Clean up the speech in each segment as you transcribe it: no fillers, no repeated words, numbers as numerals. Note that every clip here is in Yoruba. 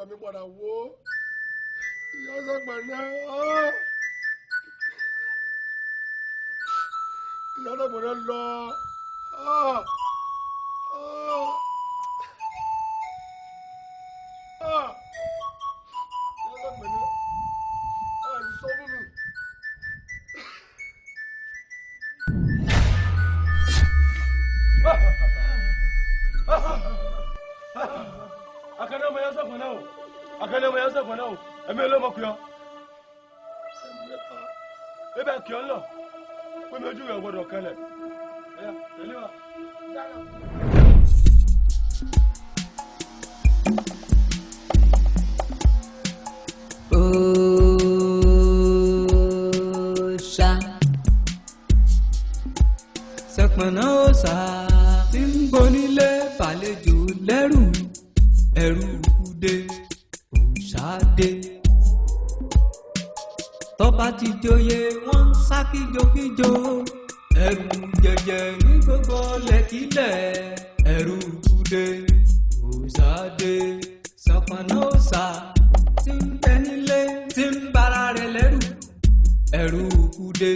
gbà mí padà wò ìyá Ṣàgbàná ìyá Ṣàgbàná lọ. Akane mo yasa fún náà. Èmi ló mọ̀ kuyo. Ebe kí on lọ. Pé mi ojú rẹ̀ gbọ́dọ̀ kẹlẹ̀. Eya, tẹ̀lé wa. Òòṣà Ṣàpọ̀nná òòṣà tí ń bonílé fàlejò lẹ́rù ẹ̀rù kúdé òòṣàdé tọ́ba ti joyè wọ́n ń sá kíjokíjo ẹ̀rù jẹ̀jẹ̀ ní gbogbo lẹ́kílẹ̀ ẹ̀rù kúdé òòṣàdé Ṣàpọ̀nná òòṣà tí ń bẹ nílé tí ń bara rẹ̀ lẹ́rù ẹ̀rù kúdé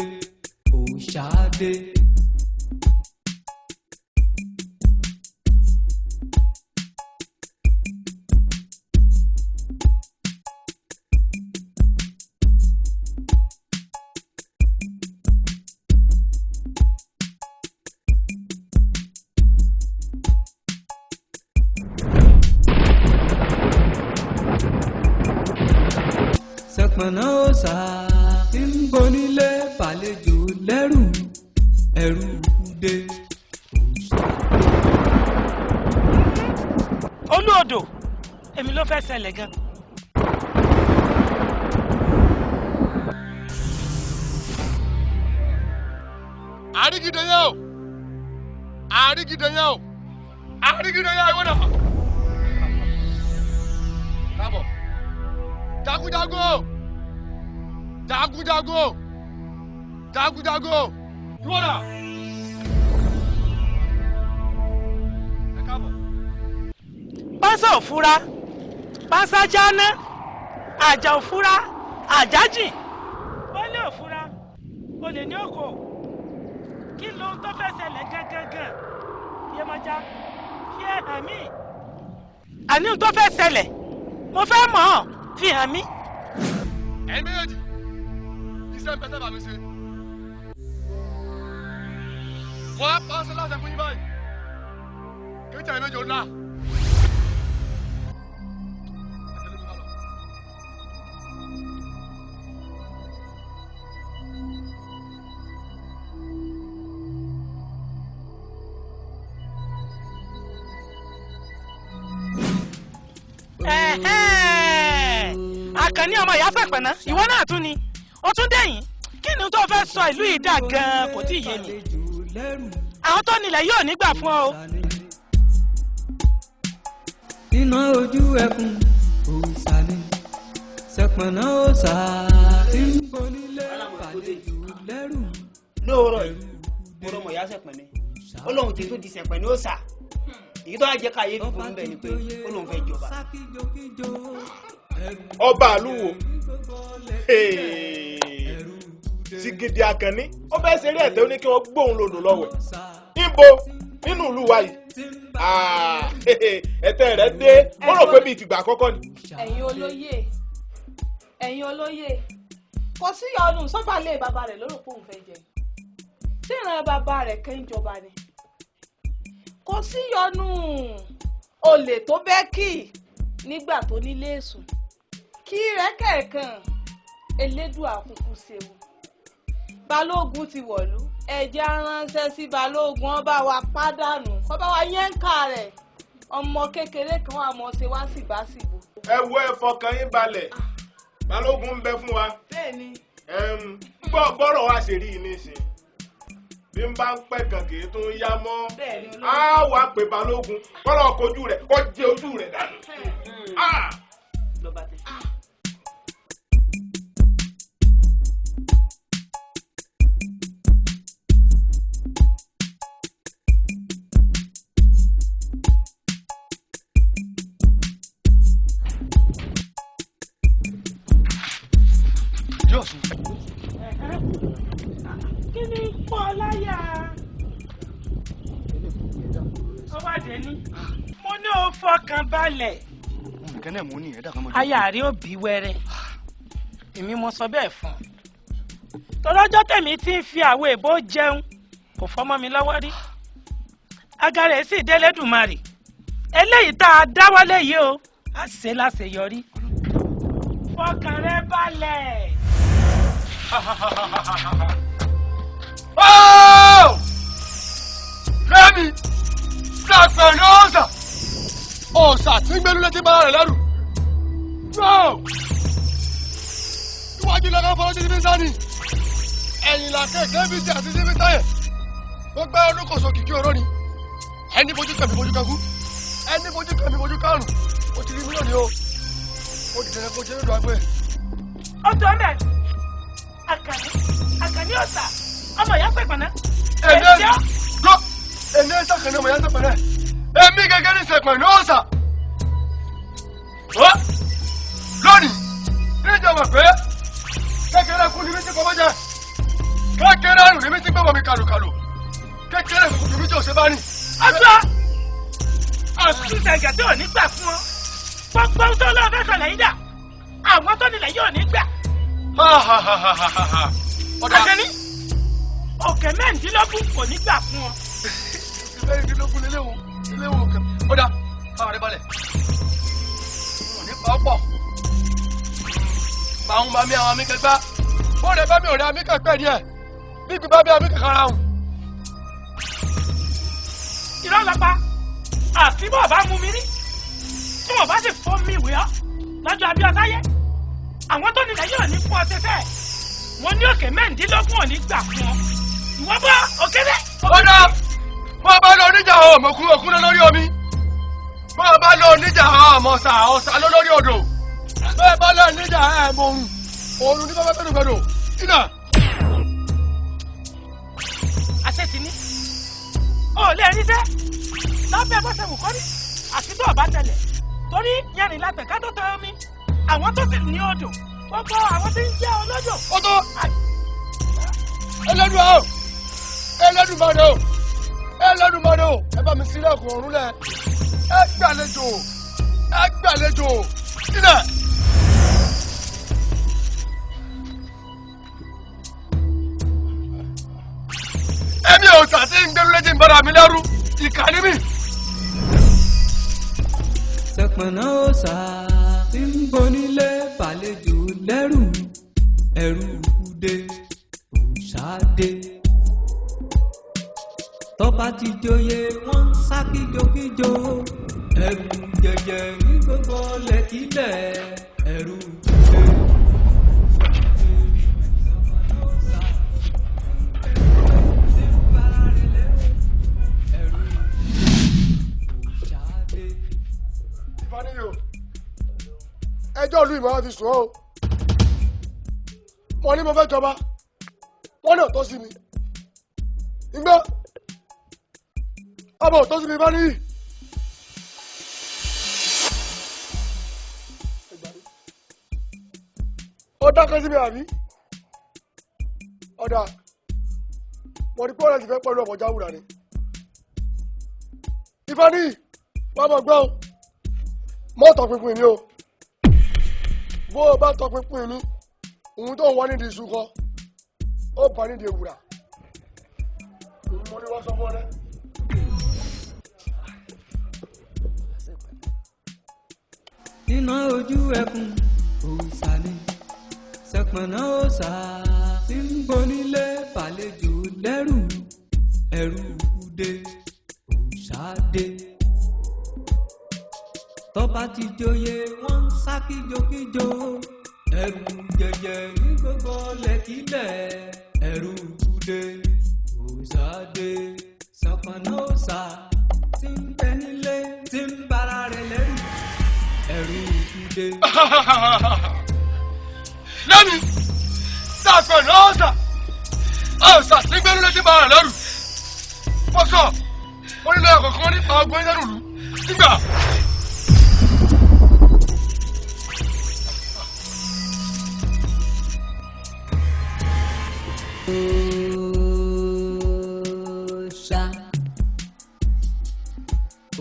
òòṣàdé. Ṣàpọ̀nná òòṣà tí ń bonílé fàlejò lẹ́rù ẹ̀rù kúdé òòṣà. Olúodò èmi ló fẹ́ ṣẹlẹ̀ gan. Àrígídéyà o àrígídéyà o àrígídéyà ìwọ náà. Káàbọ̀ jagunjagun jagunjagun jagunjagun ìwọ náà. Ẹ káàbọ̀. Pánsá òfúra pánsá jáná àjà òfúra àjà jìn olè òfúra olè ní òkò kí ló ń tó fẹ́ ṣẹlẹ̀ gángan Yemọja fi hàn mí àní ń tó fẹ́ ṣẹlẹ̀ mo fẹ́ mọ̀ ọ́ fi hàn mí. Ẹ̀yin méjèèjì iṣẹ́ ń pẹ́sẹ́ bàmí ṣe. Wọ́n á pa ọ́ sí láti fún yín báyìí. Kéjì ẹ̀yin méjì ó ná. Àkànní ọmọ ìyá Ṣàpọ̀nná ìwọ náà tún ni ó tún dẹ̀yìn kí ni tó fẹ́ sọ ìlú yìí dà gan-an kò tí ì yé mi àwọn tó nílẹ̀ yóò nígbà fún ọ. iná ojú ẹkùn òòṣà ni Ṣàpọ̀nná òòṣà tí ń bonílé fàlejò lẹ́rù. lóòrọ̀ yìí mo rọmọ ìyá Ṣàpọ̀nná ó lóun tí tó di Ṣàpọ̀nná òòṣà èyí tó wá jẹ́ káyé fífún un bẹ̀ ni pé ó lóun fẹ́ jọba. ọba àlúwo Sìgìdì Àkànní ó fẹ́ ṣeré ẹ̀tẹ́ ó ní kí wọ́n gbóhùn lòdò lọ́wọ́ níbo nínú ìlú wa yìí ẹ̀tẹ́ rẹ̀ dé ó rò pé bíi tìgbà àkọ́kọ́ ni. ẹ̀yin olóyè kò sí ìyọnu sọ́bàlẹ̀ bàbá rẹ̀ lórúkọ òun fẹ́ jẹ tí ìran bàbá rẹ̀ kẹ́ ń jọba ni kò sí ìyọnu olè tó bẹ́ kì nígbà tó nílé èsùn kí rẹ́kẹ̀ẹ̀kan elédùn àkùkù ṣeun balógun ti wọ̀lú ẹ̀jẹ̀ aránṣẹ́ sí balógun ọba wa pádànù ọba wa yẹnka rẹ̀ ọmọ kékeré kan wà mọ́ ṣe wá síbáṣìbò. ẹ wo ẹ fọkàn yín balẹ̀ balógun ń bẹ fún wa. bẹ́ẹ̀ni. bọ́rọ̀ wa ṣe rí i nísìn bí n bá ń pẹ́ kan kì í tún yá mọ́ á wà pé balógun kọ́lọ́ kojú rẹ̀ kó jẹ ojú rẹ̀ dànù. ó wà dé ní. mo ní o fọkàn balẹ̀. nǹkan náà mo ní ẹ̀dá kan mọ́. aya rí òbí wẹ́rẹ́ èmi mo sọ bẹ́ẹ̀ fún un. tọ́lọ́jọ́ tèmi ti ń fi àwọ̀ èbó jẹun kò fọmọ mi lọ́wọ́ rí. agara ẹ̀ sì délẹ́dùmarè eléyìí tá a dáwọ́lé yìí o á ṣe láṣeyọrí. fọkàn rẹ balẹ̀. Rẹ́mi sàpẹ̀ ní ọ̀sà tí ń gbẹ́lú létí bára rẹ̀ lẹ́rù. Iwájú lọ́kọ́ fọlọ́jú ti fi ń sáni. Ẹ̀yìn làkẹ́kẹ́ bí ti àti síbi táyẹ̀. Wọ́n gbẹ́ olókòso kìkì oró ni. Ẹni fojú kẹ̀mí fojú kankú. Ẹni fojú kẹ̀mí fojú kárùn. O ti rí mílíọ̀nù o. O ti tẹ̀lé kó ṣe lódò agbẹ́. ó tó ń bẹ̀ àkànní ọ̀sà ọmọ ìyá pẹ̀gbọ́n náà. Èmi ẹ̀ sàkànnì ọmọ ìyá sàpẹ̀ rẹ̀. Èmi gẹ́gẹ́ ní sẹ̀pẹ̀ ní ọ̀sà. Lónìí, níjọba pé kékeré kú ni mí ti kọ́ mọ́jà. Kékeré àrùn ni mí ti gbọ́mọ̀ mi kàlùkàlù. Kékeré kùkù ni mí tí ò ṣe bá rìn. ọjọ́ àtúnṣe ẹ̀gẹ̀ tí ò ní gbà fún ọ gbogbo tó lọ́ọ́ fẹ́ sọ̀lẹ̀ yín dà àwọn tó nílẹ̀ yóò ní gbà. àkànní òkè mẹ́rìndínlógún kò ní gbà fún ọ. Mẹ́rìndínlógún léléwò kan. Ó dá báwa rẹ balẹ̀. Mo ní pa ọ́ pọ̀. Báwọn bá mi àwọn àmì kẹgbá. Bó rẹ bá mi ò rí àmì kẹgbẹ́ díẹ̀. Bí gbé bá bí àmì kẹkàrà hùn. irọ́ lọ́pa àfi bọ́ ọba mú mi rí tí wọ́n bá sì fọ́ mi ìwé ọ́ lọ́jọ́ abíọ́sáyé àwọn tó nílẹ̀ yóò ní fún ọ tẹ́tẹ́ mo ní òkè mẹ́rìndínlógún ò ní gbà fún ọ ìwọ bọ́ òkèlè. Ó dá bó bá lọ oníjà ọmọkùnrin òkúnlẹ̀ lórí omi. Bó bá lọ oníjà ọmọọ̀sà ọ̀sà lórí odò. Bó bá lọ oníjà ẹ̀mọ̀ òun ní bá bá fẹ́nu gbẹdọ̀. Iná. àṣetì ní o lè rí sẹ́ lábẹ́ bó ṣe wù kọ́ rí àti tó ọba tẹlẹ̀ torí yẹnì látẹ̀ ká tó tẹ omi àwọn tó sì ní odò gbogbo àwọn tí ń jẹ́ olódò. Ó tó Ẹlẹ́dùn o Ẹlẹ́dùmarè o Ẹlẹ́dùmarè o ẹ bá mi sílẹ̀kùn ọ̀run lẹ̀ ẹ gbàlejò sílẹ̀. Èmi ò sà tí ń gbẹ́rú létí ń bára mi lẹ́rú ìkànnì mi. Sẹ̀pẹ̀nà ọ̀sà tí ń bonílé fàlejò lẹ́rù ẹ̀rù kúdé òṣàdé. Tọ́ba ti joyè wọ́n ń sá kíjokíjo ẹ̀rù jẹ̀jẹ̀ ní gbogbo lẹ́kílẹ̀ ẹ̀rù kúdé. Ẹjọ́ ìlú ìmọ̀ ti sùn ọ́. Wọ́n ní mo fẹ́ jọba. Wọ́n náà tó sí mi. Ìgbọ́. Ọmọ ò tó sí mi bá níyì. Ó dákẹ́ sí mi àbí? Ọ̀dà. Wọ́n ní pé ọ̀rẹ́ ti fẹ́ pẹ̀lú ọmọ jáwùrà ni. Ifá níyì. Wọ́n mọ̀ gbọ́. Mọ́tò pinpin mi o. Bó o bá tọpinpin mi òun tó ń wá nídìí iṣu kọ ó bá nídìí ewúrà mo ní wọ́n sọ fún ọ rẹ. Iná ojú ẹkùn òòṣà ni Sẹ̀pẹ̀nà ọ̀sà tí ń bonílé fàlejò lẹ́rù ẹ̀rù kúdé òṣàdé. Tọ́ba ti joyè wọ́n ń sá kíjokíjo ẹ̀rù jẹ̀jẹ̀ ní gbogbo lẹ́kílẹ̀ ẹ̀rù kúdé òṣàdé. Sẹ̀pẹ̀nà ọ̀sà tí ń bẹ nílé tí ń bára rẹ̀ lẹ́rù ẹ̀rù kúdé. Lẹ́mi Sẹ̀pẹ̀nà ọ̀sà tí gbẹ́rú létí bá rẹ̀ lẹ́rù. Mo sọ mo nílò ẹ̀kọ́ kan nípa ọgbọ́n ìlẹ́rù lù nígbà. Òòṣà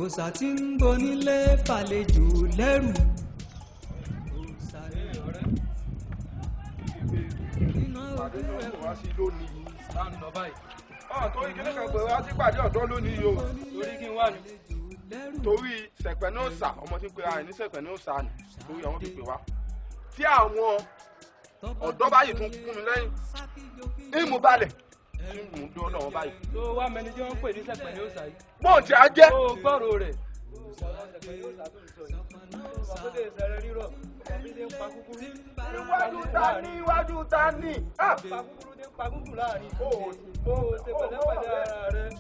òòṣà tí ń bonílé fàlejò lẹ́rù. òòṣà ní ọ̀rẹ́ iná ojú rẹ̀ wá sí lónìí tá ń lọ báyìí. Torí kí lókàn pé wá sí pàdé ọ̀dọ́ lónìí o. Torí kí n wà ní. Torí sẹ̀pẹ̀ náà sà ọmọ tí ń pe ara ẹ̀ ní sẹ̀pẹ̀ náà sà ni torí àwọn fi pè wá. Tí àwọn ọ̀dọ́ báyìí tún kún mi lẹ́yìn ìmú balẹ̀ tí mò ń dún ọ̀dọ̀ wọn báyìí. Tó wá mẹni tí wọ́n ń pè ní sẹ̀pẹ̀ ní òòṣà yìí. Bọ́ọ̀ tí a jẹ́. Ó gbọ́rò rẹ̀. Iwájú ta ni. Pa kúkúrú dé pa kúkú láàrin. Ó ṣe pẹ̀lẹ́pẹ̀lẹ́ ara rẹ̀.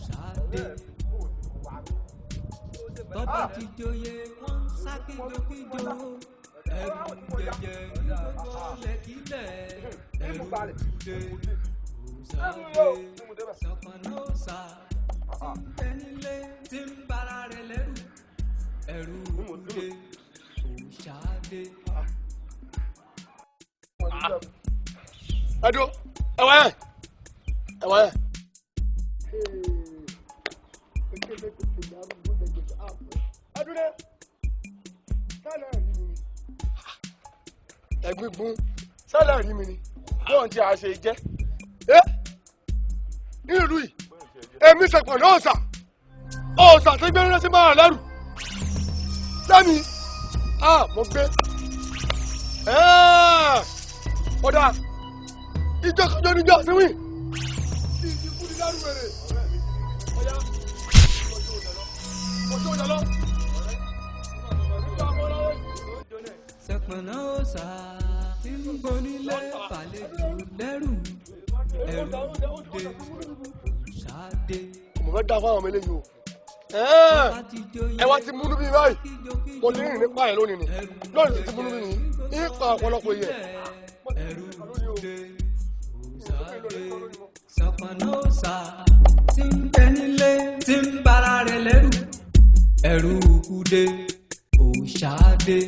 tọ́ba ti joyè wọ́n ń sá kíjokíjo ẹ̀rù jẹjẹ ní gbogbo lẹ́kílẹ̀ ẹ̀rù dé òòṣà sọ̀kànnọ́sà tí ń tẹ́nilé tí ń bara rẹ̀ lẹ́rù ẹ̀rù dé òòṣà dé. ẹdún ẹwà yẹn ẹwà yẹn. adúlé sálẹ̀ rí mi ni ẹ̀gbígbún sálẹ̀ rí mi ni bọ́ọ̀n tí a ṣe jẹ́ ní ìlú yìí èmi sẹ̀pọ̀ ní òòṣà tó gbé rẹ́ sí máa lẹ́rù sẹ́mi mo gbé ọ̀dà ìjọkọjọ níjọ síwìn kí ìdíkú ní dárú wèrè ọ̀yá ọjọ́ òjò lọ. Sọ̀kànnọ́sà tí ń bonílé fàlejò lẹ́rù ẹ̀rù dé òòṣà dé. mo fẹ́ dá fáwọn ọmọ eléyìí o ẹ wá ti múnú bí báyìí mo ní rìn nípa ẹ̀ lónìí ni lónìí ti múnú bí ní ipa ọ̀pọ̀lọpọ̀ yẹ. ẹ̀rù dé òòṣà dé. Sọ̀kànnọ́sà tí ń tẹ́nilé tí ń bara rẹ̀ lẹ́rù ẹ̀rù dé òòṣà dé.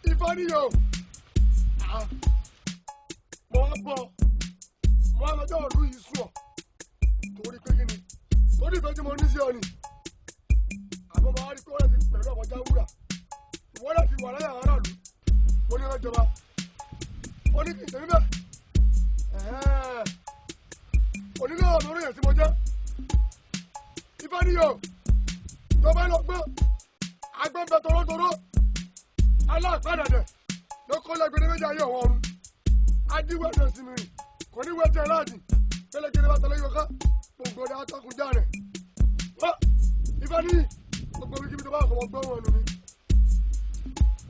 ìfàníyàn mo wá gbọ́ mo wá lọ́jọ́ ọ̀lú yìí sùn ọ́ torí pé kí ni torí ìfẹ́ tí mo ní sí ọ ni àmọ́ mo wá rí pé wọ́n ti pẹ̀lú ọmọ jáwúrà ìwọ́n láti wà láyà aráàlú mo ní ọjọ́ ìjọba ó ní kí n tẹ̀lé bẹ́ẹ̀ onílé ọ̀nà orí yẹn tí mo jẹ́ ìfàníyàn tó bá lọ gbọ́ agbẹ́ńbẹ́ tọ́rọ́tọ́rọ́ aláàpàdàdẹ̀ ló kọ́ lẹ́gbẹ̀ẹ́ méjì ayé ọ̀wọ́ ọ̀run adíwẹ̀dẹ̀ sí mi rìn kò ní wẹ́tẹ̀ láàdì pẹ́lẹ́gẹ́rẹ́ bá tẹ̀lé yọká gbogbo ọ̀dà atọ́kùnjà rẹ̀ ìfẹ́ ní gbogbo mi kíbi tó bá kọ́ gbọ́ wọn nù mí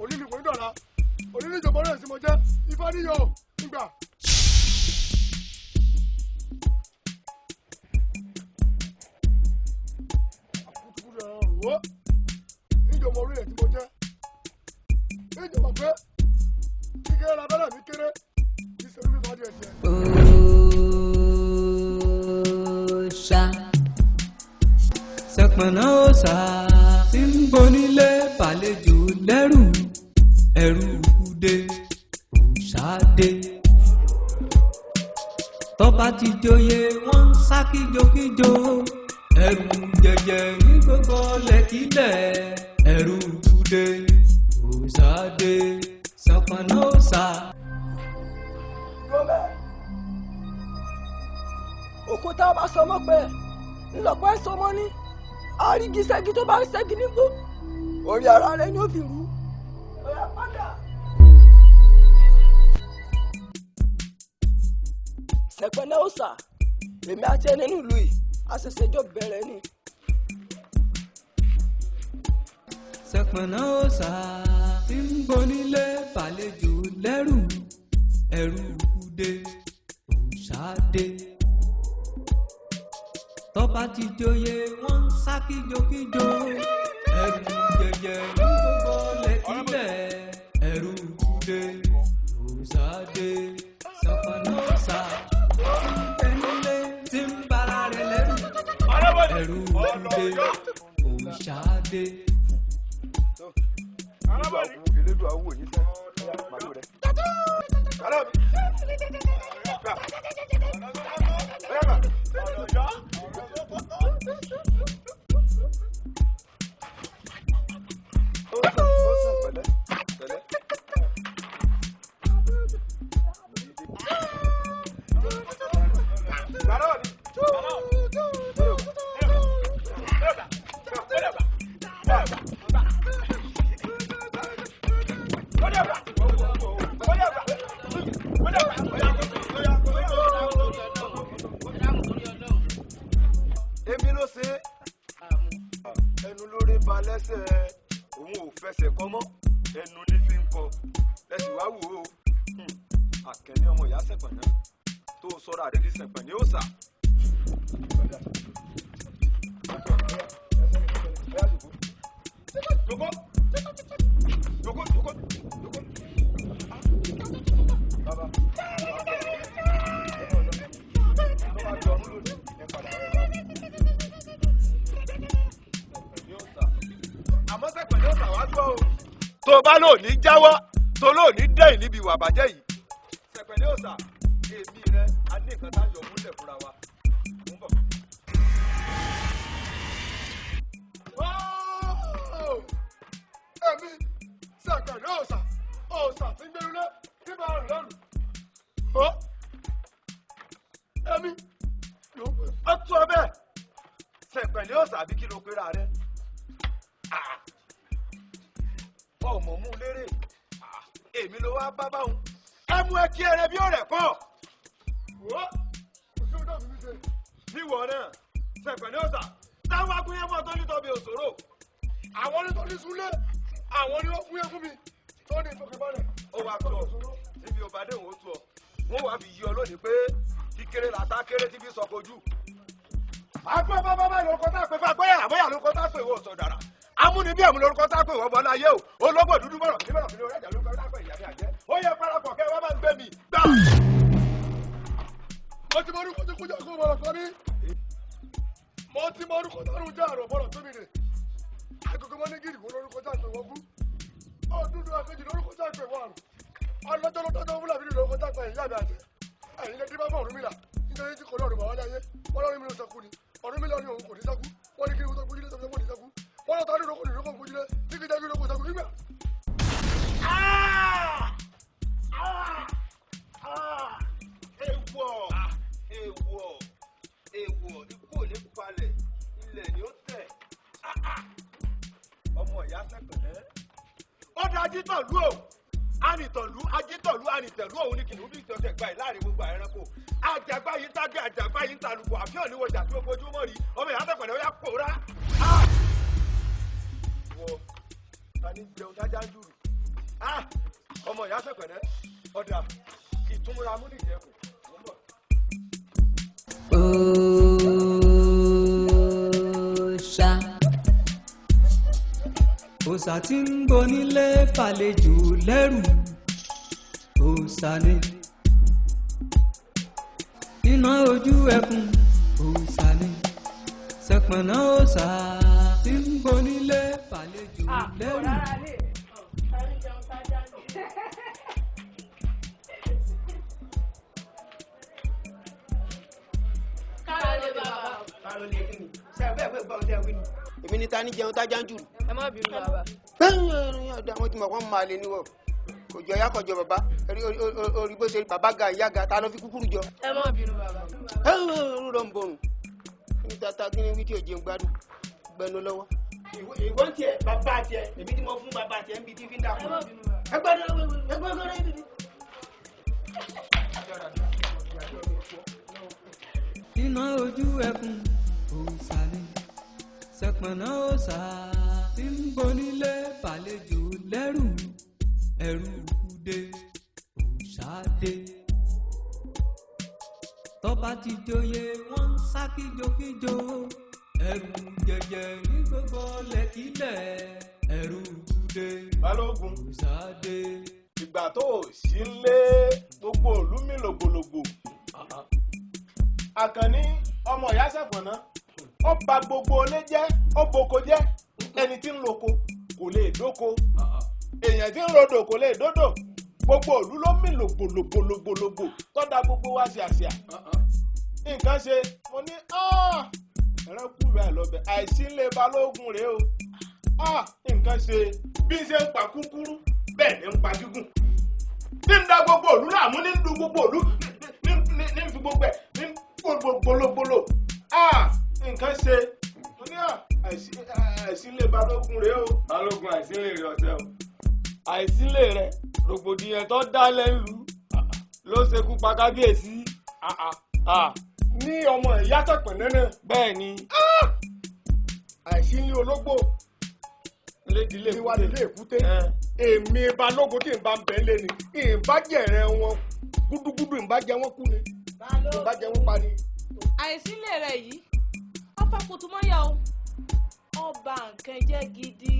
òní ni kò ní dọ̀la òní ní ìjọba rẹ̀ sí mo jẹ́ ìfẹ́ ní yọ nígbà. àkútùkúrú ẹ̀rọ rò ó níjọba orí ẹ̀ tí mo jẹ́ níjọba pé kíkéré labẹ́rẹ́ mi kéré kí sẹ́nu mi bá di ẹ̀jẹ̀. Òòṣà Sọ̀kànnọ́sà tí ń bonílé fàlejò lẹ́rù ẹ̀rù dé òòṣà dé. Tọ́ba ti joyè wọ́n ń sá kíjokíjo ẹ̀rù jẹjẹ ní gbogbo lẹ́kílẹ̀ ẹ̀rù dé òòṣà dé Sọ̀kànnọ́sà. òkúta bá sọmọ pé ńlọpọ sọmọ ní àrígi ṣẹ́gi tó bá ń ṣẹ́gi nígbó orí ara rẹ̀ ni ó fi rú. ọ̀yà padà. Sọ̀kànnọ́sà èmi àti ẹni nílùú yìí àṣẹ̀ṣẹ̀jọ bẹ̀rẹ̀ ni. Sọ̀kànnọ́sà tí ń bonílé fàlejò lẹ́rù ẹ̀rù dé òòṣà dé. Tọ́ba ti joyè wọ́n ń sá kíjokíjo ẹ̀rù jẹjẹ ní gbogbo lẹ́kílẹ̀ ẹ̀rù dé òòṣà dé Sọ̀kànnọ́sà tí ń tẹ́nilé tí ń bara rẹ̀ lẹ́rù ẹ̀rù dé òòṣà dé. Elédùn àwọn òyìn sẹ́, màlúù rẹ̀. lẹ́sẹ̀ òun ò fẹsẹ̀ kọ́ mọ́ ẹnu ní fi ń kọ lẹ́sìn wá wò ó àkẹ́ni ọmọ ìyá Ṣẹ̀pẹ̀nà tó sọ̀rọ̀ àdéhùn Ṣẹ̀pẹ̀nà ó sà. àmọ́ Ṣẹ̀pẹ̀nà ó sà wá gbọ́ o. tó o bá lò ní jáwọ́ tó lò ní dẹ́yìn níbi ìwà àbàjẹ́ yìí Ṣẹ̀pẹ̀nà ó sà èmi rẹ a ní nǹkan tá a yọ múlẹ̀ fúnra wa. Èmi Ṣẹ̀pẹ̀nà òòṣà tí ń gbérúlé tí bá rìn lọ́rùn. Èmi ó tó ọ bẹ́ẹ̀ Ṣẹ̀pẹ̀nà ó sà bí kí ló pera rẹ. ọmọ mú lérè èmi ló wá bá báwọn ẹ mú ẹ kí ẹrẹ bí ó rẹ̀ kọ́. níwọ̀ náà Ṣẹ̀pẹ̀nà ó sà táwọn akúnyẹ́mọ̀ tó ní tọ́bi òṣòro. àwọn ní tó ní súnlé àwọn ní ó fún yẹn fún mi tó ní ìfọkànbalẹ̀. ó wàá tó níbi òbádé òun ó tó ọ wọn wàá fi yí ọ lónìí pé kíkéré làtà kéré tí bí sọ kojú. àgbẹ̀ bábá lórúkọ tá a pè fún àgbẹ̀yà àbọ̀yà lórúkọ tá a pè wọ́n sọ dára amúni bí ẹ̀mú lórúkọ tá a pè wọ́n bọ́ láyé o ológbò dúdú bọ̀rọ̀ kí bọ̀rọ̀ kí ni orí ẹ̀jẹ̀ lórúkọ tá a pè ìyá mi àjẹ́ ó yẹ parapọ̀ kẹ́ wọ́n máa ń gbé mi gbà. mo ti mọ orúkọ tí kújà kó bọ̀rọ̀ sọ ní. mo ti mọ orúkọ tó ń jẹ́ àrò bọ̀rọ̀ tó mi rè. agogo mọ́ ní gírì wo lórúkọ tá a pè wọ́n kú. ó dúdú akéjì lórúkọ tá a pè wọ́n àrùn. ọlọ́jọ́ lọ́jọ́ fúlàbí ní lórúkọ tá a pè ìyá mi àjẹ́. ẹ̀yin lè dín bá fún Ọ̀rúnmìlà nítorí tí kò lọ́ọ̀rùn bàwá láyé wọ́n lọ́ọ̀rùn mi ló sẹ́kù ni Ọ̀rúnmìlà ní òun kò ní sẹ́kù wọ́n ní kí ni wọ́n tó gbójúlé tó fi wọ́n ní sẹ́kù wọ́n lọ́ọ̀ tá a ní ìrókò ní ìrókò gbójúlé tí kì í jẹ́ kí ìrókò sẹ́kù nígbà. èèwọ̀ ikú ò ní palẹ̀ ilẹ̀ ni ó tẹ̀. ọmọ ìyá Ṣẹ̀pẹ̀nà ó dájú tọ̀lú o anìtọ̀lú ajítọ̀lú anìtẹ̀lú òun ní kìnìún bí ìtọ́sẹ̀ gba ìláàrin gbogbo ẹranko àjàgbá yìí tágbé àjàgbá yìí talùkù àfihàn níwọ̀jà tí ó gbójúmọ́ rí ọmọ ìyá Ṣẹ̀pẹ̀nà ó yá pòórá. wọ ta ni jẹun dájá ń jùrù ọmọ ìyá Ṣẹ̀pẹ̀nà ọ̀dà ìtumúra múnìjẹ́ kù. òòṣà tí ń bonílé fàlejò lẹ́rù òòṣà ni iná ojú ẹkùn òòṣà ni Ṣẹ̀pẹ̀nà òòṣà tí ń bonílé fàlejò lẹ́rù. èmi ní ta ní jẹun tájà ń jù. ẹ má bínú bàbá. bẹ́ẹ̀ ọ̀dọ̀ àwọn tí mo kàn máa lè níwọ̀ kò jọ ya kọjọ bàbá orí bó ṣe bàbá ga ìyá ga ta ló fi kúkúrú jọ. ẹ má bínú bàbá. ẹ ń rọ ń borùn ní tata kí ni wí tí ò jẹun gbádùn gbẹnu lọ́wọ́. ìwọ ń tiẹ̀ bàbá tiẹ̀ èmi tí mo fún bàbá tiẹ̀ ń bi tí fi ń dà fún. iná ojú ẹkùn òòṣà ni Ṣẹ̀pẹ̀nà òòṣà tí ń bonílé fàlejò lẹ́rù ẹ̀rù kúdé òòṣà dé. tọ́ba ti joyè wọ́n ń sá kíjokíjo ẹ̀rù jẹ̀jẹ̀ ní gbogbo lẹ́kílẹ̀ ẹ̀rù kúdé Balógun òòṣà dé. ìgbà tó o sí lé gbogbo ìlú mi lògbòlògbò Àkànní ọmọ ìyá Ṣẹ̀pẹ̀nà ó bà gbogbo ilé jẹ́ ó boko jẹ́ ẹni tí ń loko kò lè dóko èèyàn tí ń rodò kò lè dódò gbogbo ìlú ló mì lògbòlògbòlògbò tó da gbogbo wa ṣe àṣà nǹkan ṣe mo ní ẹran kú rẹ lọbẹ àìsí ńlẹ Balógun rèé o nǹkan ṣe bí n ṣe ń pa kúkúrú bẹ́ẹ̀ ni ń pa gígùn ní ń da gbogbo ìlú láàmú ní ń du gbogbo ìlú ní ń fi gbogbo ẹ̀ ní gbogbológbolo nǹkan ṣe mo ní àìsílẹ̀ Balógun rèé o. Balógun àìsílẹ̀ rẹ̀ ọ̀tẹ̀ o àìsílẹ̀ rẹ̀ rògbòdìyàn tó dá lẹ́nu ló ṣekú pa kábíyèsí. ní ọmọ ìyá Ṣẹ̀pẹ̀nà náà. bẹ́ẹ̀ ni. àìsílẹ̀ ológbò lédìlé ìwà nílé èkúté èmi balógun tí n bá ń bẹ̀ lé ni ìbàjẹ́rẹ́ wọn gúdúgúdú ìbàjẹ́ wọn kú ni ìbàjẹ́ wọn pa ni. àìsílẹ̀ rẹ̀ yìí ọ̀pá kùtùmọ́yà o ọba nǹkan jẹ́ gidi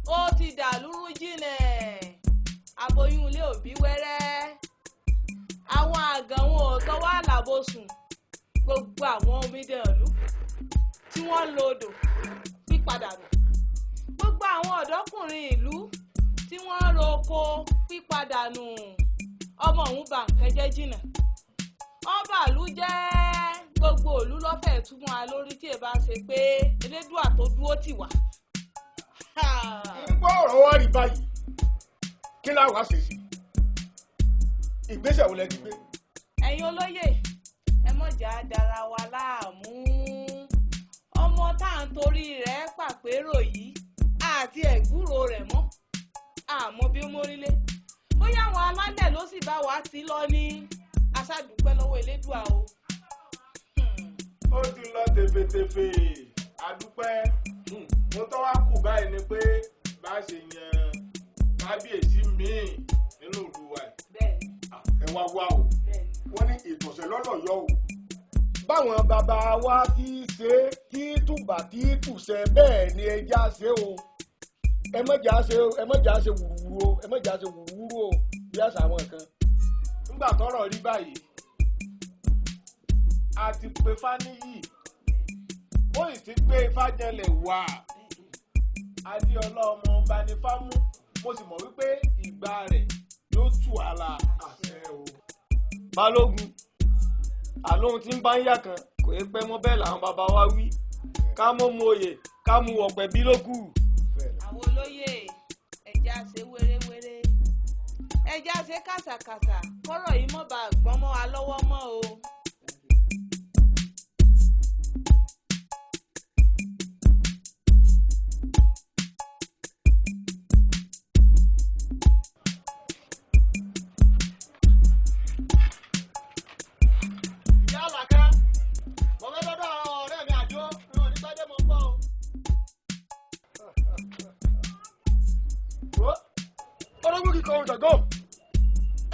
ó ti dàlúrú jìnlẹ̀ aboyún ilé òbí wẹ́rẹ́ àwọn àgànwọn òótọ́ wà lábòsùn gbogbo àwọn omidan ìlú tí wọ́n lodò pípadà nù gbogbo àwọn ọ̀dọ́kùnrin ìlú tí wọ́n roko pípadà nù ọmọ òun bà nǹkan jẹ́ jìnnà ọba ìlú jẹ́ gbogbo ìlú lọ́fẹ̀ẹ́ túmọ̀ a lórí tí ẹ bá ṣe pé elédùà tó dúró tì wá. ń gbọ́ ọ̀rọ̀ wá rí báyìí kí láwàá ṣe sí ìgbésẹ̀ wo lẹ ti gbé. ẹ̀yin olóyè ẹ mọ̀jà dára wa láàmú ọmọ tá à ń torí rẹ̀ pàpérò yìí àti ẹ̀gbúrò rẹ̀ mọ́ àmọ́ bí ó mórílé bóyá àwọn alálẹ̀ ló sì bá wa ti lọ ní aṣáàdúpẹ́ lọ́wọ́ elédùà o. ó ti lọ tèfètèfè àdúpẹ́ mo tọ́ wá kù báyìí ni pé bá a ṣe yan kábíyèsí míì nínú ìlú wa ẹ wá wá o wọ́n ní ìtọ̀sẹ̀ lọ́nà yọ o. báwọn bàbá wa ti ṣe tí tùbà tí tùṣẹ bẹ́ẹ̀ ni ẹja ṣe o ẹ mọ̀jà ṣe wùrúwúrú o ẹ mọ̀jà ṣe wùrúwúrú o bí àṣà àwọn kan. nígbà tọ́rọ̀ rí báyìí a ti pe Fáníyì ó sì ti gbé Ifájẹlẹ̀ wá Adéọlá ọmọ ọba ní Fámú mo sì mọ̀ wípé ìgbà rẹ̀ yóò tù àlà àṣẹ o. balógun àlóhun tí ń bá ń yà kan kò yẹ pẹ́ mọ́ bẹ́ẹ̀ làwọn bàbá wa wí ká mọ́ mu oyè ká mu ọ̀pẹ bí ló kù. àwọn olóyè ẹja ṣe wéréwéré ẹja ṣe kàṣàkàṣà kọ́rọ̀ yìí mọ́ bá gbọ́n mọ́ wa lọ́wọ́ mọ́ o.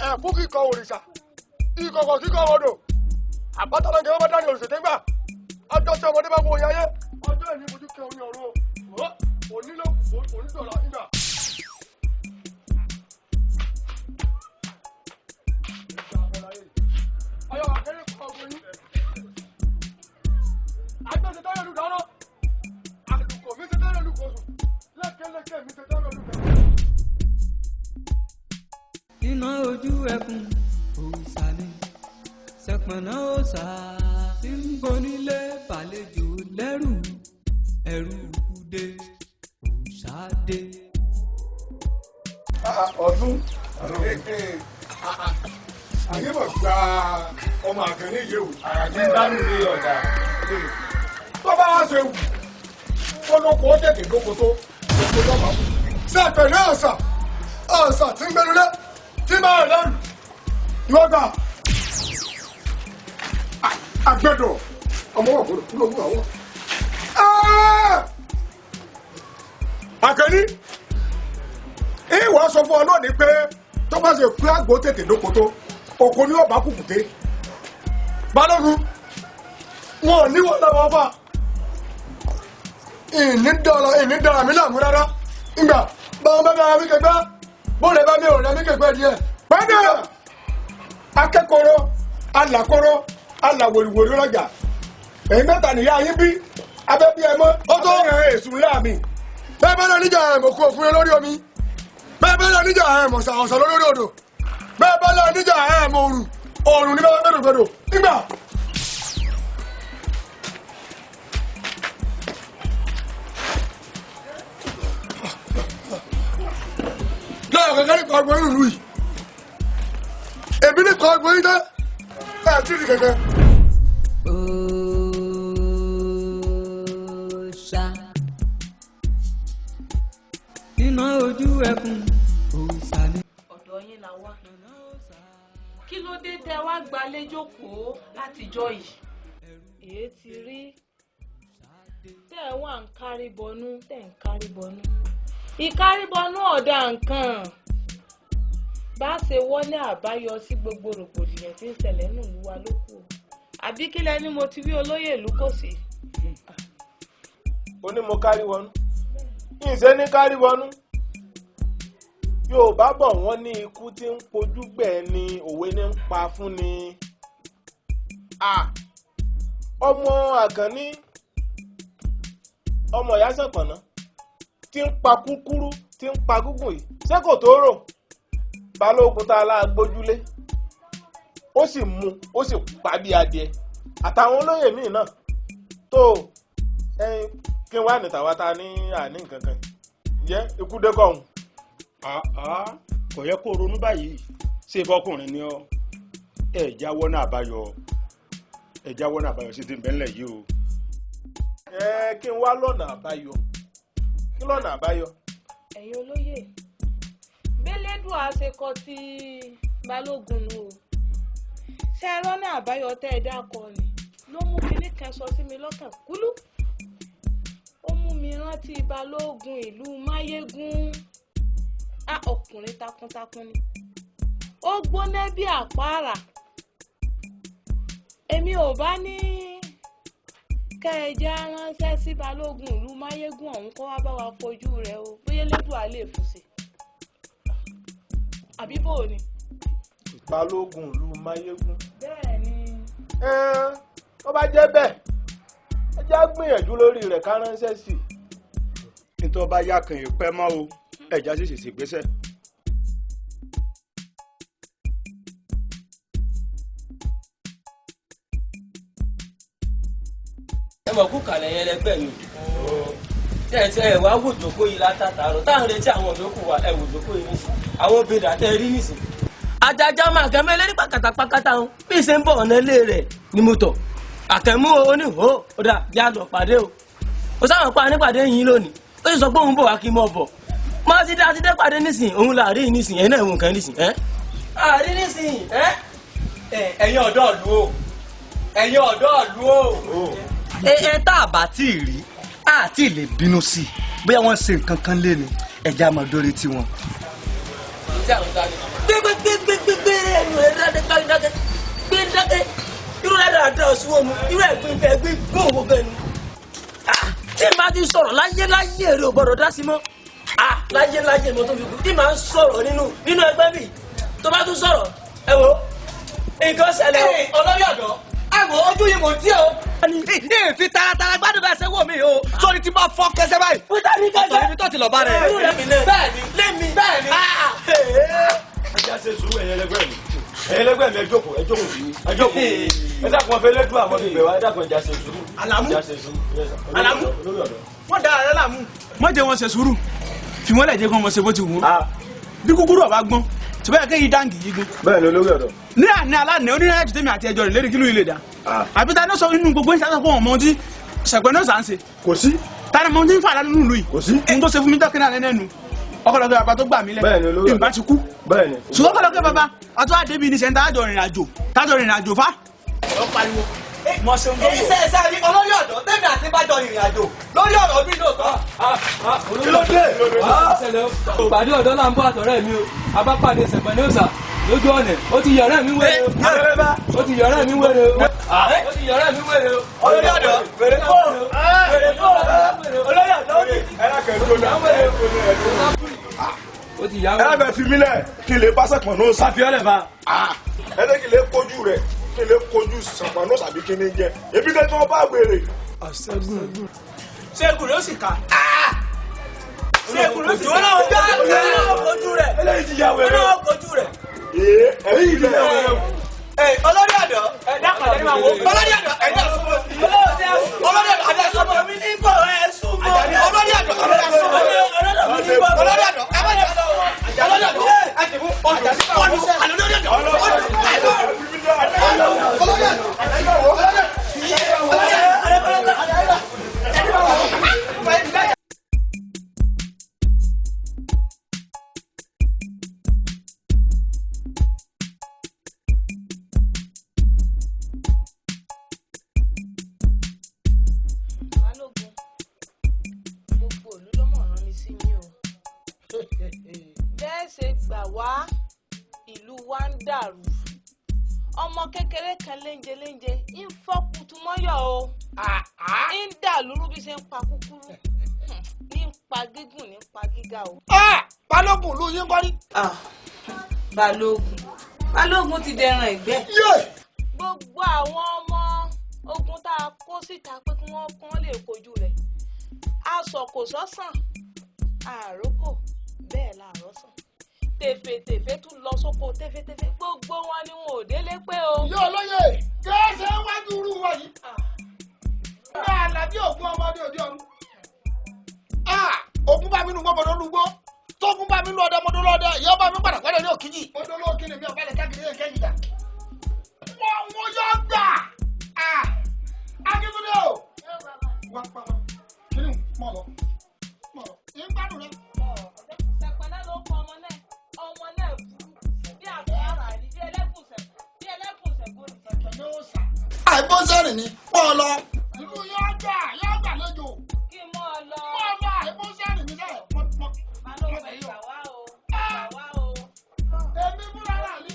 ẹ̀fún kíkọ òrìṣà ìkọ̀kọ̀ kíkọ odò àpátálágẹ̀ wọn bá dání olùsètégbà ọjọ́ tí ọmọdé bá wo oyè ayé ọjọ́ ìní mojú kẹ omi ọ̀run o onílò onídọ̀là ìgbà. ayọ̀ akẹ́rẹ́ kọ́ ọgbọ́n yín agbẹ́sẹ̀ táyọ̀ lù dáná àlùkò mi ṣe táyọ̀ lù kọ̀ọ̀sùn lẹ́kẹ̀lẹ́kẹ̀ mi ṣe táyọ̀ lù kẹ̀kẹ́. iná ojú ẹkùn òòṣà ni ṣẹpọnà òòṣà tí ń bonílé bàlejò lẹ́rù ẹ̀rù kúdé òòṣà dé. ọdún àyẹ̀wò gba ọmọ àkànní yìí o àràjì ń dánú ní ọ̀dà tó bá wá ṣe wù kó lóko ó tètè lóko tó lóko lọ́mọ. ṣẹpẹ̀lẹ́ ọ̀sà tí ń gbẹnulẹ̀ tí máa rẹ̀ lẹ́rù ìwọ́gbà àgbẹ̀dọ̀ ọmọ wà gbọdọ̀ kúrò wú àwọn. àkànní ìwọ sọ fún ọ lónìí pé tó bá ṣe pé àgbò tètè lóko tó òkò ní ọba kùkùté balógun wọn ò níwọ̀n lọ́wọ́ bá ìní dára mi láàmú rárá ìgbà báwọn bá dára mi kẹgbẹ́ bóòlù bá mi ò rẹ mi kẹgbẹ́ díẹ̀ pẹ́ẹ́nà akẹ́kọ̀ọ́ alàkọ́rọ́ alàwòlùwòlù lọ́jà èyí mẹ́ta nìyá yín bí abẹ́bí ẹ mọ́ ó tó rẹ̀ èsù ńlá mi bẹ́ẹ̀ bẹ́ẹ̀ lọ níjà ẹ̀mọ̀ kú òfin lórí omi bẹ́ẹ̀ bẹ́ẹ̀ lọ níjà ẹ̀mọ̀ sàwọ̀sà lórí odò bẹ́ẹ̀ bẹ́ẹ̀ lọ níjà ẹ̀mọ̀ òrùn ní bẹ́ẹ̀ gbẹ́dọ̀gbẹ́dọ̀ nígbà. lọ́yọ̀ kankan nípa ọgbọ́n ìlú yìí èmi nípa ọgbọ́n yìí tẹ́ ẹ̀ tí ì di kankan. òòṣà iná ojú ẹkùn òòṣà ni. ọ̀dọ̀ yín la wá kí ló dé tẹ́ wá gbalé jókòó látijọ́ yìí èé ti rí tẹ́ ẹ wá ń kárí bọnú tẹ́ ń kárí bọnú ìkárí bọnú ọ̀dà nǹkan bá ṣe wọlé àbáyọ sí gbogbo rògbòdìyàn tí ń ṣẹlẹ̀ nù wá lókù àbí kílẹ̀ ni mo ti rí olóyè ìlú kò sí. ó ní mo kárí wọnú ìṣe ní kárí wọnú Yorùbá bọ̀ wọ́n ní ikú tí ń pojú gbẹ̀ ni òwe ní ń pa fún ni. Ọmọ Àkànní ọmọ ìyá Ṣàpọ̀nná tí ń pa kúkúrú tí ń pa gúngùn yìí ṣé kò tó rò Balógun tá a lá gbójúlé ó sì mú ó sì pa bí adìẹ àtàwọn olóyè míì náà tó kí n wá ní tàwa ta ní àní nǹkan kan jẹ́ ikú dé kọ́hún. kò yẹ kó ronú báyìí ṣé bọ́kùnrin ni ọ́ ẹ̀ jáwọ́ náà àbáyọ sí ti bẹ́ńlẹ̀ yìí o. Kí n wá lọ́nà àbáyọ kí lọ́nà àbáyọ. ẹ̀yin olóyè bẹ́lẹ́dùn àṣekọ tí Balógun nù o ṣe ẹ rọ́nà àbáyọ tẹ́ ẹ dákọ ni ló mú kinní kan sọ sí mi lọ́kàn kúlú ó mú mi rántí Balógun ìlú Máyégún ọkùnrin takuntakun ni ó gbóná bí àpáàrà èmi ò bá ní kẹ́ẹ̀já ránṣẹ́ sí Balógun ìlú Máyégún ọ̀hún kó wá bá wa fojú rẹ̀ o bóyá lẹ́dùn á lè fún sí àbí bò ni. Balógun ìlú Máyégún. bẹ́ẹ̀ ni. tó bá jẹ́ bẹ́ẹ̀ ẹ já gbìyànjú lórí rẹ̀ ká ránṣẹ́ sí i. nítorí ọba yá kan èèpẹ́ mọ́ o ẹ̀já sì ṣèṣe gbéṣẹ́. ẹ mọ̀ kú kàlẹ̀ yẹn lẹ́gbẹ́ mi tẹ́ẹ̀tẹ́ ẹ̀ wá wòjòkó yìí látàtàrọ̀ táwọn retí àwọn òjòkó wa ẹ̀ wòjòkó yìí nísìn àwọn obìnrin àtẹ rí nísìn. ajaja máa kẹ́mọ́ ẹlẹ́rí pàkàtàpàkàtà ń bí ṣe ń bọ̀ ọ̀nà ilé rẹ̀ ni mo tọ̀ àkẹ́mú oníhó ó dà yá lọ pàdé o ó sáwọn pa nípàdé yìí lónìí ó sì sọ pé òun bọ̀ wá kí n mọ̀ bọ̀ máa ti dé pàdé nísìn òun là rí nísìn ẹ̀ náà ìwọ̀n kan nísìn ẹ́ àrí nísìn ẹ̀yin ọ̀dọ́ ìlú o ẹ̀yin ọ̀dọ́ ìlú o. tá a bá tí ì rí a tí ì lè bínú sí i bóyá wọ́n ṣe nǹkan kan lé ní ẹja máa dórí tiwọn. gbẹgbẹgbẹgbẹgbẹ ẹnu ẹ dákẹ́ irú rẹ̀ dáadáa ọ̀sùn wọn mu irú ẹ̀gbìn kẹgbìn gbóhùn gbogbo ẹnu. tí n bá ti sọ̀rọ̀ láyé rẹ̀ ò gbọ́dọ̀ dá sí mọ́ láyé mo tó fi kú tí màá ń sọ̀rọ̀ nínú ẹgbẹ́ mi tó bá tún sọ̀rọ̀ ẹ wo nǹkan ṣẹlẹ̀ olórí ọ̀dọ́ àmọ́ ojú yìí mò ń tí o. fi taratara gbádùn bá ṣe wò mí o sórí tí máa fọ́ kẹsẹ́ báyìí. fúta ní kẹsẹ́. ọ̀sán ibi tó ti lọ bá rẹ̀. bẹ́ẹ̀ni. ẹja ṣe sùúrù ẹ̀yin ẹlẹgbẹ́ mi ẹ jókòó ẹ dákun ọbẹ̀ lẹ́dùn àwọn ìgbẹ́ wa ẹ dákun ẹja ṣe sùúrù. Àlàmú wọ́n da ààrẹ làmú. wọ́n jẹ́ wọn ṣe sùúrù fi wọ́n lẹ̀ jẹ́ kí wọ́n ṣe bó ti wù ú. bí kúkúrú ọba gbọ́n ṣùgbọ́n kéyìí dáǹgì yìí gbọ́n. bẹ́ẹ̀ ni olórí ọ̀dọ́. ní àná alánà onírẹ́jì tèmi àti ẹjọ́ rẹ̀ lérí kí ló ilé dá. àbí ta ní sọ inú gbogbo ìṣàkóso fún ọmọ tí ṣẹ̀pẹ̀ náà sàn ṣe. kò sí. ta ni mo ti ń fà lánàá nínú yìí. kò sí. n tó ṣe fún mi dọ́kẹ́ náà lẹ́nu ọkọlọkẹ bàbá tó gbà mí lẹ. bẹ́ẹ̀ ni olórí ọ̀dọ́. ìgbà ti kú. bẹ́ẹ̀ ni. ṣùgbọ́n ọkọlọkẹ bàbá àtọ́ àdébí ní sẹ́ńtà àjọ rìnrìn àjò fa. ọ pariwo mọ ṣeun tó wò. ṣe rí olórí ọ̀dọ́ tẹ́mi àti bájọ ìrìn àjò lórí ọ̀rọ̀ bí lóòótọ́. kí ló dé. pàdé ọ̀dọ́ náà ń bọ́ àtọ̀rẹ́ mi o abápàdé ṣẹ̀pẹ̀ ní òòsà lójú ọ̀nà ó ti yọ̀rẹ́ mi wéré o. ó ti yọ̀rẹ́ mi wéré o. olórí ọ̀dọ́ wèrè kó olórí ọ̀dọ́ ó ti. ó ti yà wọ́n. ẹ bẹ fi mí lẹ̀ kí n lè bá Ṣẹ̀pẹ̀ náà sá. àfihàn lẹ̀ fa. ẹ ní kí n lè kojú rẹ̀ kí n lè kojú Ṣẹ̀pẹ̀ náà sàbí kí n ní jẹ ebi tẹ́ tí wọ́n bá gbèrè. ṣẹ́gun ló sì ká. ṣẹ́gun ló sì ká. ojú rẹ̀. eléyìí ti yà wẹ̀rẹ̀. ojú rẹ̀. ẹ̀yìn ti yà wẹ̀rẹ̀. olórí ọ̀dọ́ dákọ̀ lẹ́nu àwọn. olórí ọ̀dọ́ ẹ̀dá súnmọ́ olórí ọ̀dọ́ ẹ̀dá súnmọ́ mi ní bọ̀ ẹ̀ súnmọ́. olórí ọ̀dọ́ ẹ̀dá súnmọ́ olórí ọ̀dọ́ ẹ̀dá súnmọ́ Balógun gbà wá ìlú wa ń dàrú ọmọ kékeré kan léńjẹ ń fọ́ kutumọ́yọ̀ o ń dà lúrú bí ṣe ń pa kúkúrú ní ń pa gígùn ní ń pa gíga o. balógun ló yín kọ́rí. balógun ti dẹran ìgbẹ́. gbogbo àwọn ọmọ ogun tá a kó síta pé kí wọ́n kán lè kojú rẹ̀ aṣọ kò sọ́sàn àròkò bẹ́ẹ̀ làárọ̀ sàn tèfètèfè tún lọ sóko tẹfẹtẹfẹ gbogbo wọn ni wọn ò délé pé o. yóò lóye kẹsẹ̀ wájú irú wọn yìí ní àlàbí ògùn ọmọdé òde ọ̀run ògùn bá mi nù gbọmọdé olùgbò tógun bá mi nù ọdẹ mọdé lọdẹ ìyá bá mi padà pẹ̀lẹ́ ní òkìjì mọdé olókìlì mi ọ̀bálẹ̀ káàkiri yẹn kẹ́yìn dà wọ́n yọ gbà akíkúndé o wá pa wọn kí ni mọ̀ lọ yín gbádùn rẹ. sẹ̀pẹ̀lẹ́ ló kọ ọmọ náà burú bí àgbára rí bí ẹlẹ́kùnsẹ̀ gbòòrò sẹ̀pẹ̀lẹ́ ó sà. àìbọ́sẹ̀rìn ni mọ́ ọ lọ. ìlú yóò gbà lẹ́jọ́. kí mọ́ ọ lọ. mọ́ ọ lọ àìbọ́sẹ̀rìn ni sẹ́yìn. balógun ìgbà wá o. èmi fúnra rà mí.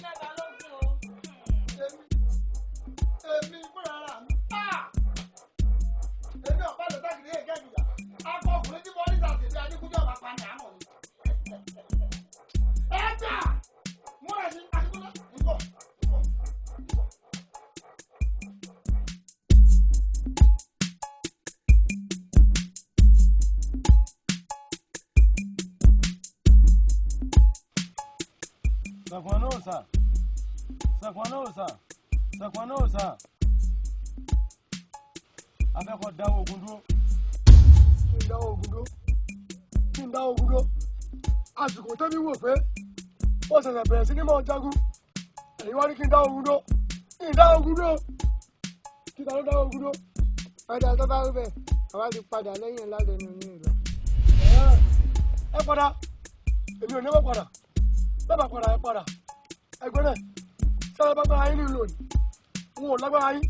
èmi fúnra rà mí. èmi ọ̀pá lè sákìlì yẹn kẹ́kìlá. akọ ọkùnrin tí bọ́ọ̀lì tàbí ìdí adigunjọ́ bá pa ní àmọ́ ni. ẹ gbà múra sí adigunjọ́ nǹkan. Sàkóńnóòsà afẹ́kọ̀ọ́ dáwọ́ ogun dúró. kí n dáwọ́ ogun dúró àsìkò tẹ́mi wò pé ó ṣẹ̀ṣẹ̀ bẹ̀rẹ̀ sí ní mọ̀ jagun èyí wá ní kí n dáwọ́ ogun dúró kí n dáwọ́ ogun dúró kí n dáwọ́ ogun dúró. padà tó bá rí bẹ́ẹ̀ àwa ti padà lẹ́yìn lálẹ́nu ní ìlọ. ẹ padà èmi ò ní wọ́n padà bẹ́ẹ̀ bá padà ẹ padà ẹgbẹ́ náà sára bá gbára yín ní ìlú òní n ò lágbára yín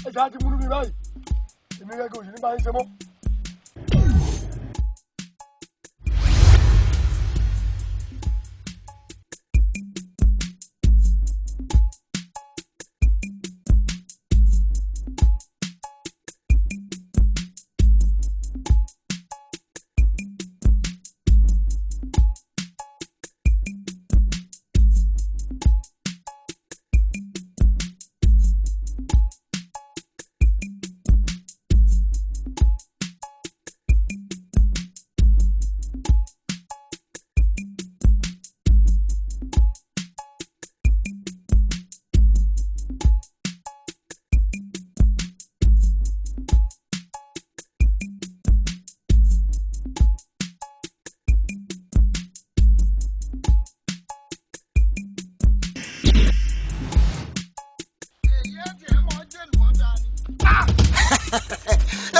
ẹ̀jẹ̀ á ti múlú mi báyìí èmi rẹ̀ gòjì nígbà yín ṣe mọ́.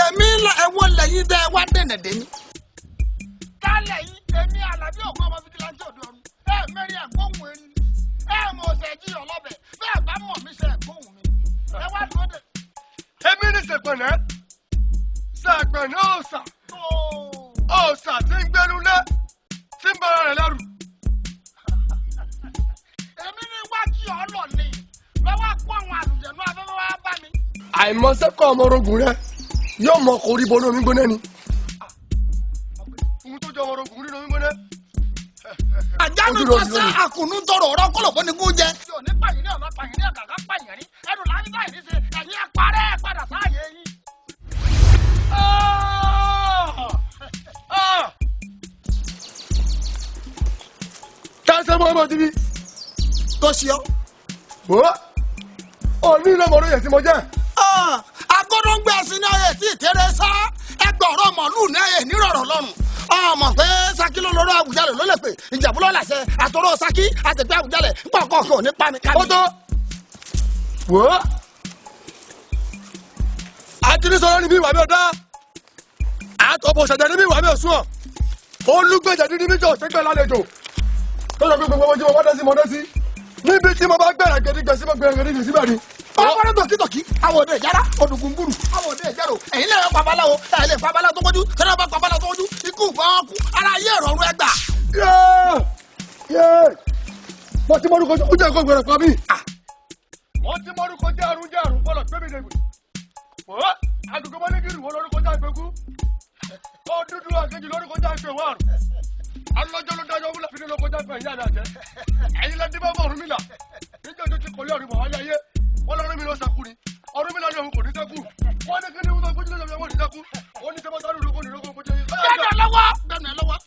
èmi ẹwọ lẹ́yìn dẹ wá dènà dèní. kálẹ̀ yìí èmi Àlàbí ògùn ọmọ fìdílàntì òde ọ̀run mẹ́rin àgbóhùn erin mọ̀ ọ̀sẹ̀ jí ọlọ́bẹ̀ bẹ́ẹ̀ bá mọ̀ mí ṣe àgbóhùn mi ẹ wá dúró dé. èmi ní sèpẹ̀nẹ́ òòṣà tí ń gbẹ́nu lé tí ń bára rẹ̀ lẹ́rù. èmi ní wájú ọlọ́ ni lọ́wọ́ kó àwọn àlùjẹ̀nú afẹ́fẹ́ wá bá mi. àìmọ̀sẹ́kọ̀ ọmọ orogun rẹ yóò mọ kó rí bọ́nú omi gbóná ni. ohun tó jọ ọmọ orogun rí omi gbóná. àjánu tó sá àkùnú tọrọ ọ̀rọ̀ kọlọ̀bọ ni kò jẹ. tí ò ní pààyàn ní ọ̀nà pààyàn ní ọ̀gàgà pààyàn rí ẹnu láti báyìí ní ṣe ẹ̀yìn ẹ̀parẹ́ padà sáàyè yín. káṣẹ́ mọ́ ọmọ tìbí. tó ṣe ọ́. ó ní ilé mọ̀ọ́rọ̀ yẹn tí mo jẹ́. agbọ́dọ̀ ń gbé ẹsìn ní ayé tí ìtẹ́rẹ́ sá ẹgbọ̀rọ̀ mọ̀lúù ní ayé nírọ̀rọ̀ lọ́rùn. ọmọ pé Ṣakí ló lọ́rọ̀ Àwùjalẹ̀ ló lè pè Ìjẹ̀bú ló làṣẹ àtọ̀rọ̀ Ṣakí àtẹ̀gbẹ́ Àwùjalẹ̀ pọ̀kọ̀ọ̀kan ò ní pa mi. ó tó wò ó àtìrísọ̀rọ̀ níbi ìwà mi ọ̀dá àtọ̀bọ̀ ṣẹ̀jẹ̀ níbi ìwà mi ọ̀sùn ọ̀ olùgbèjẹ̀ níbi jọ ṣẹ́gbẹ́ lálejò tó lọ gbogbo ojú wọn wọ́n mọ́dé sí níbi tí mo bá gbẹ̀rẹ̀ gẹ̀dígbẹ̀ sí mo gbẹ̀rẹ̀ gẹ̀dígbẹ̀ síbẹ̀ ni. ọ̀pọ̀lọpọ̀ tọ̀kítọ̀kí àwọn òde ìjára odùgúngúrù àwọn òde ìjárò ẹ̀yin lẹ́yìn babaláwo ẹ̀yin babaláwo tó kọjú tẹ́lẹ̀ bá babaláwo tó kọjú ikú gbọ́n kú ara ayé ìrọ̀rùn ẹgbà. mo ti mọ́rúkọ jẹ́ oúnjẹ ẹ̀kọ́ gbẹ̀rẹ̀ pa mí. mo ti mọ́rúkọ jẹ́ àrùn bọ́lọ̀ gbé mi lẹ́gbẹ̀ẹ́. wọ́n agogo mọ́lẹ́gìrì wọ́n lórúkọ jẹ́ àgbẹ̀kú. ó dúdú àkejì lórúkọ jẹ́ àgbẹ̀wò àrùn. alọ́jọ́ ló dájọ́ wúlò fi ní lórúkọ jẹ́ àgbẹ̀yìn àná àjẹ́. ẹ̀yin lẹ́dí bá bọ̀ ọ̀run mi là. níjọ́ tó ti kọ́lé ọ̀run bọ̀ wáyé ayé. wọ́n lọ́rùn mi ló sàkúri. ọ̀run mi là ní òun kò ní sẹ́kù. wọ́n ní kí ni wọ́n gbójú lọ́sọ̀rọ̀ wọ́n ní sẹ́kù. wọ́n ní sẹ́kù sáré lóko ní lóko kó jẹ́. bẹ́ẹ̀ni lọ́wọ́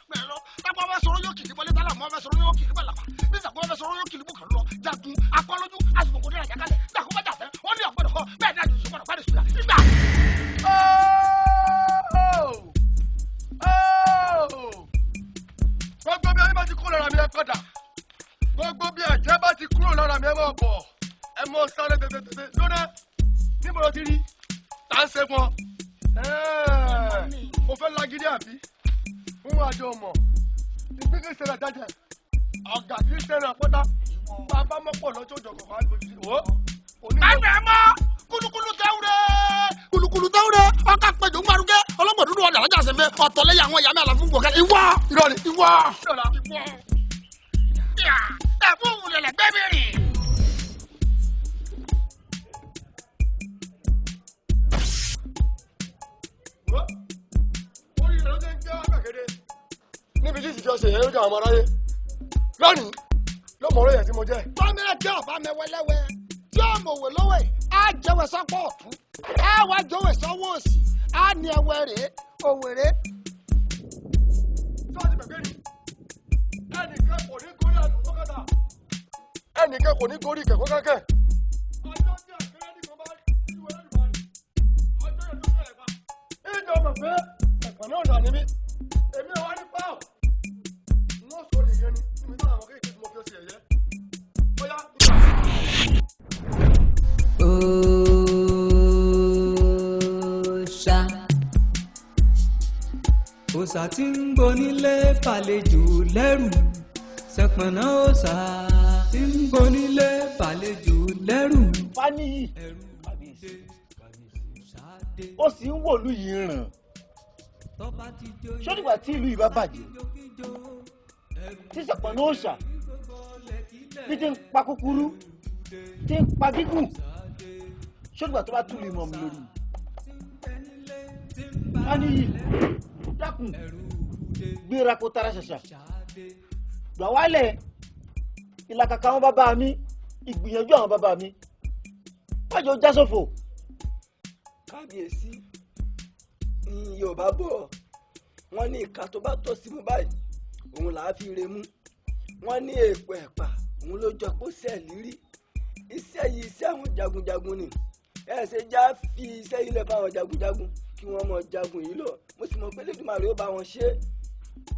lápá bá sọ̀rọ̀ yóò kìlì bọ́lé tálà mọ́ bá sọ̀rọ̀ yóò kìlì bọ́lá bí sàkó bá sọ̀rọ̀ yóò kìlì bùkàn lọ jagun akọ́lójú àsìkò dé àjàkálẹ̀ dàkú bá jàfẹ́ wọ́n ní ọ̀gbọ́dọ̀ kọ́ bẹ́ẹ̀ dájú sọ́kọ̀dọ̀ pàdé sùdà nígbà. gbogbo bí ayé bá ti kúrò lára mi ẹ padà gbogbo bí ẹ̀jẹ̀ bá ti kúrò lára mi ẹ mọ̀ bọ̀ ẹ mọ̀ sáré tètè lónà níbo ló ti rí tá ń ṣe fún ọ. mo fẹ́ lágídí àbí fún àjọ mọ̀ ìpín kì í ṣe rẹ̀ jẹ́jẹ́ ọ̀gá kì í ṣe rẹ̀ pọ́tà bàbá mọ́pọ̀ lọ́jọ́ òjọ̀gbọ̀n fún àgbèjì wò. ẹgbẹ́ mọ́ kulukulu tẹ́wúrẹ́ ọkà péjọ ń gbárùkẹ́ ọlọ́gbọ̀n dúdú ọjà lọ́jà sẹ́fẹ́ ọ̀tọ̀lẹ́yà àwọn ìyá mi àlàfún gbọ̀kẹ́ ìwọ ìrọ̀lẹ́ ìwọ. ẹ̀fún òun lẹ̀lẹ̀ gbẹ́ mi rìn. níbi tí ìsìnkú ọ̀sẹ̀ yẹn ló jẹ́ àwọn aráyé lónìí ló mọ̀ ọ́rọ́ yẹn tí mo jẹ́. fámílẹ̀ tí ọba mẹ́wẹ́lẹ́wẹ́ tí ọmọwé lówó yìí á jẹ́wọ́ sọ́pọ̀ ọ̀tún á wá jọ̀wọ́ sọ́wọ́ òsì á ní ẹwẹ́ rèé òwèrè. sọ́ọ̀tì bẹ̀bẹ̀ ni ẹnìkan kò ní gorí àdúgbò kẹta ẹnìkan kò ní gorí kẹ̀kọ́ kẹ́kẹ́. ọjọ́ tí àgbẹ̀rẹ́ nìkan bá ìwé lẹ́nu ọjọ́ yẹn ló kẹ́lẹ̀ pa. ìjọ mọ̀ pé ẹ̀kọ́ náà dà níbí èmi ò wá ní pààrọ̀ wọ́n sọ nìyẹn ni níbi táwọn àwọn kéèké tí mo fi ó ṣe ẹ̀yẹ bóyá nígbà. òòṣà tí ń bonílé fàlejò lẹ́rù ṣẹpọ̀nà òòṣà tí ń bonílé fàlejò lẹ́rù. Fáníyì ó sì ń wòlú yìí ràn ṣọ́dìgbà tí ìlú yìí bá bàjẹ́ tí ṣẹpọ̀nà òòṣà bí ti ń pa kúkúrú tí ń pa gígùn ṣọ́dìgbà tó bá túlù ìmọ̀ mi lórí. Fáníyì dákun gbéra kó tara ṣàṣà gbà wálẹ̀ ìlàkàkà àwọn bàbá mi ìgbìyànjú àwọn bàbá mi májò já sófò. kábíyèsí yorùbá bọ̀ wọ́n ní ìka tó bá tọ́ sí mú báyìí òun là á fi re mú wọ́n ní èèpọ̀ ẹ̀pà òun ló jọ pé sẹ́ẹ̀lì rí iṣẹ́ yìí iṣẹ́ àwọn jagunjagun ni ẹ ṣe já fi iṣẹ́ yìí lẹ̀ fáwọn jagunjagun kí wọ́n mọ jagun yìí lọ mo sì mọ̀ pé lẹ́dùnmáà ó bá wọn ṣe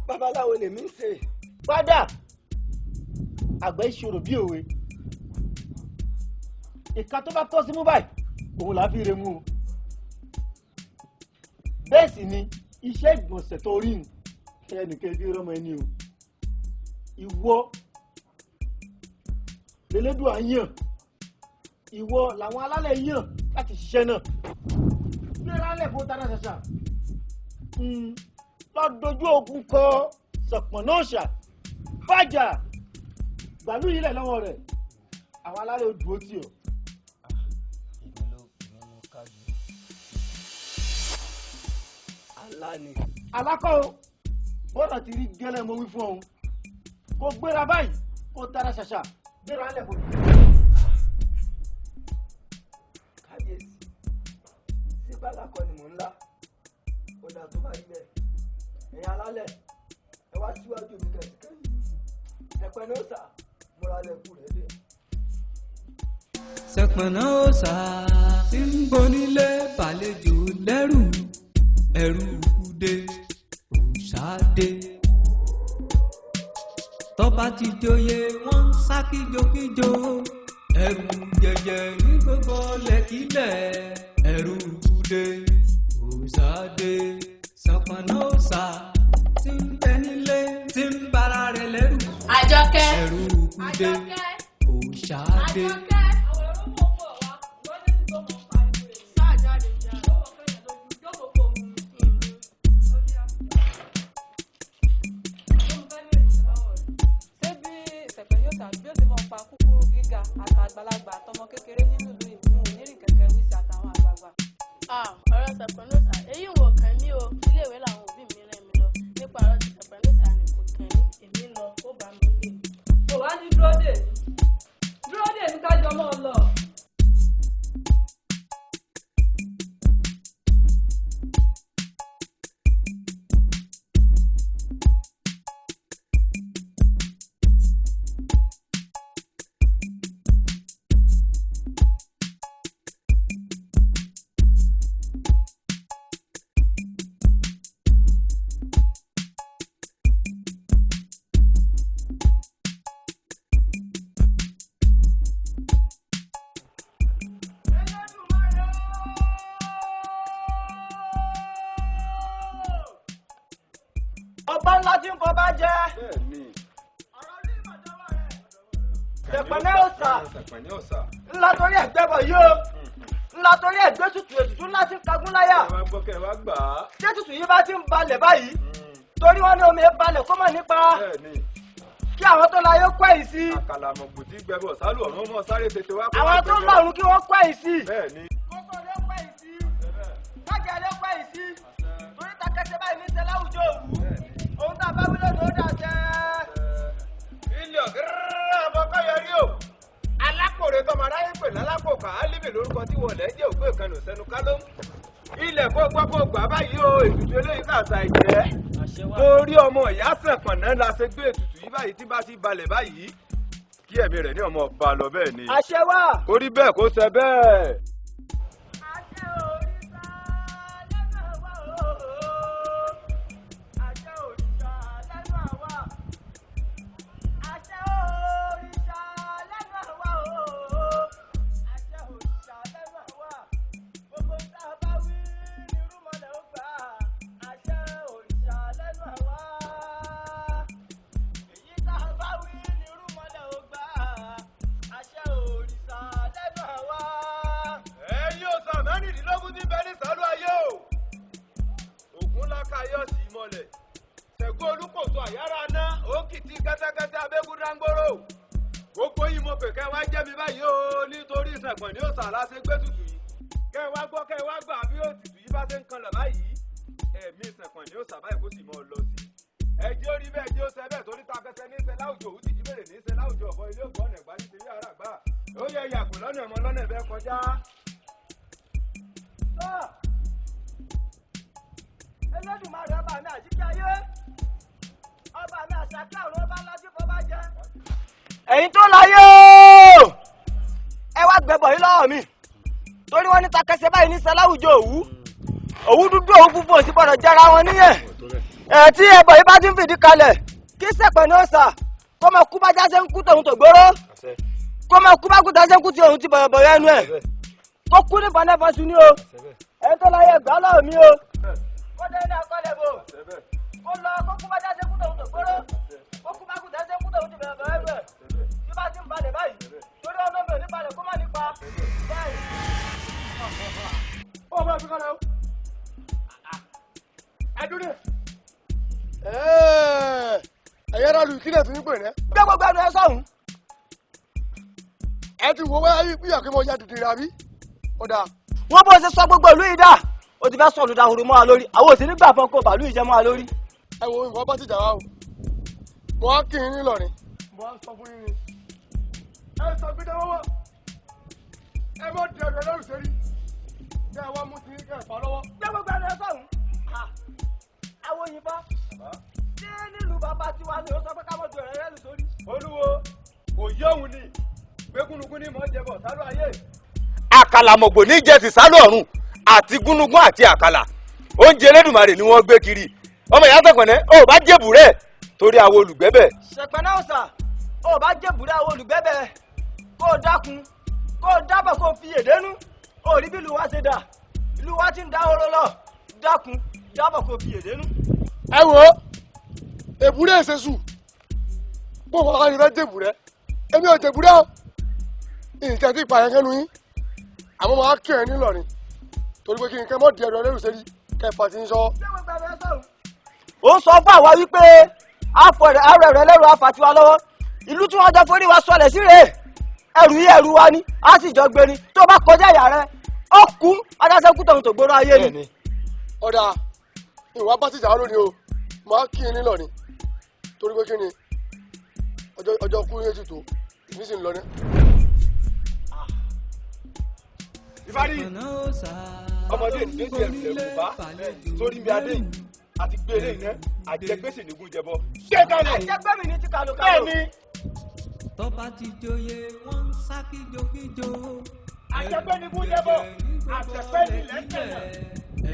babaláwo lèmi ń ṣe. padà àgbẹ̀ ìṣòro bí òwe ìka tó bá tọ́ sí mú báyìí òun là á fi re mú o bẹ́ẹ̀ sì ni iṣẹ́ ìgbọ̀nsẹ̀ tó rí nù ẹnìkan ibi rọmọ ẹni o ìwọ lélẹ́dùn àyàn ìwọ làwọn alálẹ̀ yàn láti ṣiṣẹ́ náà gbéra lẹ̀ fún tara ṣàṣà lọ́dọ̀jú ogun kọ ṣọ̀pọ̀nà òòṣà fàjà gbàlú yìí lẹ̀ lọ́wọ́ rẹ̀ àwọn alálẹ̀ ojú ó tì ọ́. alákọ̀ o bọ́dà ti rí gẹ́lẹ́ mo wí fún ọ kó gbéra báyìí kó tara ṣàṣà gbéra lẹ̀ fún mi. kábíyèsí sí bálàkọ ni mò ń lá ọ̀dà tó bá rí bẹ́ẹ̀ ẹ̀yin alálẹ̀ ẹ wá síwájú mi kẹ̀síkẹ́yìn ẹ̀pẹ́ ní òòṣà múra lẹ́kù rẹ̀ dé. ṣẹpọ̀nà òòṣà tí ń bonílé fàlejò lẹ́rù ẹ̀rù dé òòṣà dé tọ́ba ti joyè wọ́n ń sá kíjokíjo ẹ̀rù jẹjẹ ní gbogbo lẹ́kílẹ̀ ẹ̀rù dé òòṣà dé ṣẹpọ̀nà òòṣà tí ń bẹ nílé tí ń bara rẹ̀ lẹ́rù Àjọkẹ́ ẹ̀rù dé òòṣà dé. ọmọ kékeré nínú ìlú ìfún onírìn kẹ̀kẹ́ wí sí àtàwọn àgbààgbà. ọ̀rọ̀ sẹ̀pẹ̀nọ́sà èyí wò kàn mí o iléèwé làwọn òbí mi rẹ̀ mi lọ nípa ọ̀rọ̀ sẹ̀pẹ̀nọ́sà ni kò kàn mí èmi lọ ó bá mi lé. kò wá ní dúró dè ní kájọ mọ́ ọ lọ. ọba ńlá tí ń fọba jẹ. Sẹ̀pẹ̀ní òòṣà. ńlá torí ẹgbẹ́ bọ̀ yìí o ńlá torí ẹgbẹ́ tutù ètùtù ńlá ti ń kagún láyà. ẹ wá gbọ́ kẹ́ ẹ wá gbà á. ṣé tutù yìí bá ti ń balẹ̀ báyìí torí wọ́n ní omi balẹ̀ kó mọ̀ nípa kí àwọn tó láyé kọ́ yìí sí. àkàlàmọ̀gbò tí gbẹbọ̀ sálù ọ̀run mọ̀ sáré tètè wá. àwọn tó lọ́run kí wọ́n kọ́ yìí sí. bẹ́ẹ̀ni. kókó ló kọ́ yìí sí. kájà ló kọ́ yìí sí. torí takẹ́sẹ̀ báyìí ní sẹ́lá àwùjọ òwú. òun tá a bá wí lónìí ó dà jẹ́. ilé ọ̀gẹ́rẹ́ àbọ̀kọ́ yọrí o alákòrè tọmọ aráyé pè lálákòkà álíbì lórúkọ tí wọn lẹ́ jẹ́ òkú ìkànnì sẹ́nu kálọ́ ilẹ̀ kó gbọ́ kó gbà báyìí o ètùtù eléyìí kàṣà ìjẹ́ torí ọmọ ìyá Sẹ̀pẹ̀nà la ṣe gbé ètùtù yìí báyìí tí bá ti balẹ̀ báyìí kí ẹ̀mí rẹ̀ ní ọmọ ọba lọ bẹ́ẹ̀ ni. àṣẹ wà. kó rí bẹ́ẹ̀ kó ṣe bẹ́ẹ̀. Ṣẹ̀gún Olúkòso àyára ná òkìtì kẹ́tẹ́kẹ́tẹ́ abẹ́gúndáńgbòrò gbogbo yìí mo pè kẹ́ wá jẹ́ mi báyìí o nítorí Sẹ̀pẹ̀ní òòṣà la ṣe gbé tutù yìí kẹ́ wá gbọ́ kẹ́ wá gbà bí òtútù yìí bá ṣe ń kanlẹ̀ báyìí ẹ̀mí Sẹ̀pẹ̀ní òòṣà báyìí kó sì mọ́ ọ lọ sí ẹjẹ́ orí bẹ́ẹ̀ jẹ́ ó ṣe bẹ́ẹ̀ torí takẹsẹ ní ṣe láwùjọ òwú tìjú bèrè ní ṣe láwùjọ ọ̀bọ ilé ògbọ́n ẹ̀gbá ní tèmi àrà gbà ó yẹ yàgò lọ́nà ọmọ lọ́nà ẹ̀bẹ̀ kọjá. Ẹlẹ́dùmarè ọba mi àjíkẹ́ ayé ọba mi àṣàkẹ́ ọ̀run ọba ńlá tí fọba jẹ́. ẹ̀yin tó láyé o ẹ wá gbẹbọ yìí lọ́wọ́ mi torí wọ́n ní takẹsẹ báyìí ní sẹ́láwùjọ òwú òwú dúdú òwú funfun òsì gbọ́dọ̀ jẹra wọn níyẹn tí ẹbọ yìí bá ti ń fìdí kalẹ̀ kí Sẹ̀pẹ̀ní òòṣà kó máa kú bá jáde ń kú tòun tó gbóró kó máa kú bá kú jáde ń kú tí òun ti bọ̀yọ̀bọ̀yọ̀ ẹnu ẹ̀ kó kú ní fanẹ́fọ́sù ni o ẹ̀yin tó láyé gbà lọ́wọ́ mi o kó dé ní akọ́lẹ̀ bò kó lọ kó kú bá jáde kú tòun tó gbóró kó kú bá kú jáde kú tòun ti bọ̀yọ̀bọ̀yọ̀ ẹnu ẹ̀ tí bá ti ń balẹ̀ báyìí torí ọ̀nà mi ò ní balẹ̀ kó má nípa báyìí. ó bá fi kọ́lẹ̀ o ẹdúró ẹ̀yẹ́ rà lù kílẹ̀ tó ń pè rẹ́. gbé gbogbo ẹnu ẹ sọ̀hún. ẹ ti wo wáyé bíyà kí mo ya dìde rà bí. ó dáa. wọ́n bó ṣe sọ gbogbo ìlú yìí dà ó ti fẹ́ sọ olùdahoro mọ́ wa lórí àwọn òsì nígbà fún kó bàálù ìjẹ́ mọ́ wa lórí. ẹ wo ìwọ bá ti jà wá o mo wá kí n ní lọrin. mo wá sọ fún yín ni. ẹ sọ gbé dáwọ́ ẹ mọ di ẹrù ẹlẹ́rù sẹ́rí kí ẹ wá mú ti kẹ́ ẹ̀ fà lọ́wọ́. gbé gbogbo ẹnu ẹ sọ̀hún. àwọn òyìnbó ṣé nílùú bàbá tiwa ni ó sọ pé ká mọ̀ ju ẹ̀rẹ́ ẹlẹ́rù sórí. olúwo kò yé òun ni pé gúnugún ní mọ̀ jẹ́bọ̀ sálọ ayé. àkàlàmọ̀gbò ní jẹ́ ti sálọ ọ̀run àti gúnugún àti àkàlà oúnjẹ Elédùmarè ni wọ́n gbé kiri ọmọ ìyá Sẹ̀pẹ̀ní ó bá jẹ̀bù rẹ̀ torí àwọn olùgbẹ́bẹ̀. Sẹ̀pẹ̀ní òòṣà ó bá jẹ̀bù rẹ̀ àwọn olùgbẹ́bẹ̀ kó o dákun kó o dábọ̀ kó o fi èdénú ó rí bí ìlú wa ṣe dà ìlú wa ti ń dá oró lọ dákun dábọ̀ kó o fi èdénú. ẹ wo èbúrẹ́ ìṣesù bó wọn kàn ní fẹ́ jẹ̀bùrẹ́ èmi ò jẹ̀bùrẹ́ o ìjẹ́ tí ìpààyàn kẹ́nu yín àmọ́ máa kí ẹ nílọrin torí pé kí n kẹ́ mọ́ di ẹ̀rọ ẹlẹ́rù sẹ́rí kẹfà tí ń sọ. ó ń sọ fún àwa wípé àrò ẹ̀rọ ẹlẹ́rù àfàtiwa lọ́wọ́ ìlú tí wọ́n jọ forí wa sọlẹ̀ sí rèé ẹrù yìí ẹrù wa ni a sì jọ gbé ni tó bá kọjá ìyá rẹ ó kú adásẹ́kù tọ̀hún tó gbóró ayé ni. ọ̀dà ìwà bá ti jà lónìí o máa kí n nílọ ni torí pé kí ni ọjọ́ kú yé ti tó ìmí sì ń lọ ní. ìbárí ọmọdé ìdílé ti ẹrù ẹrù bá sórí ibi adé àti gbére iná àjẹgbèsè nígún jẹbọ. ṣé kálẹ̀ àjẹgbẹ́mi ní ti kàlùkàlù. bẹ́ẹ̀ ni. tọ́ba ti joyè wọ́n ń sá kíjokíjo. àjẹgbẹ́ nígún jẹbọ àjẹgbẹ́ nílẹ̀ ń tẹ̀lé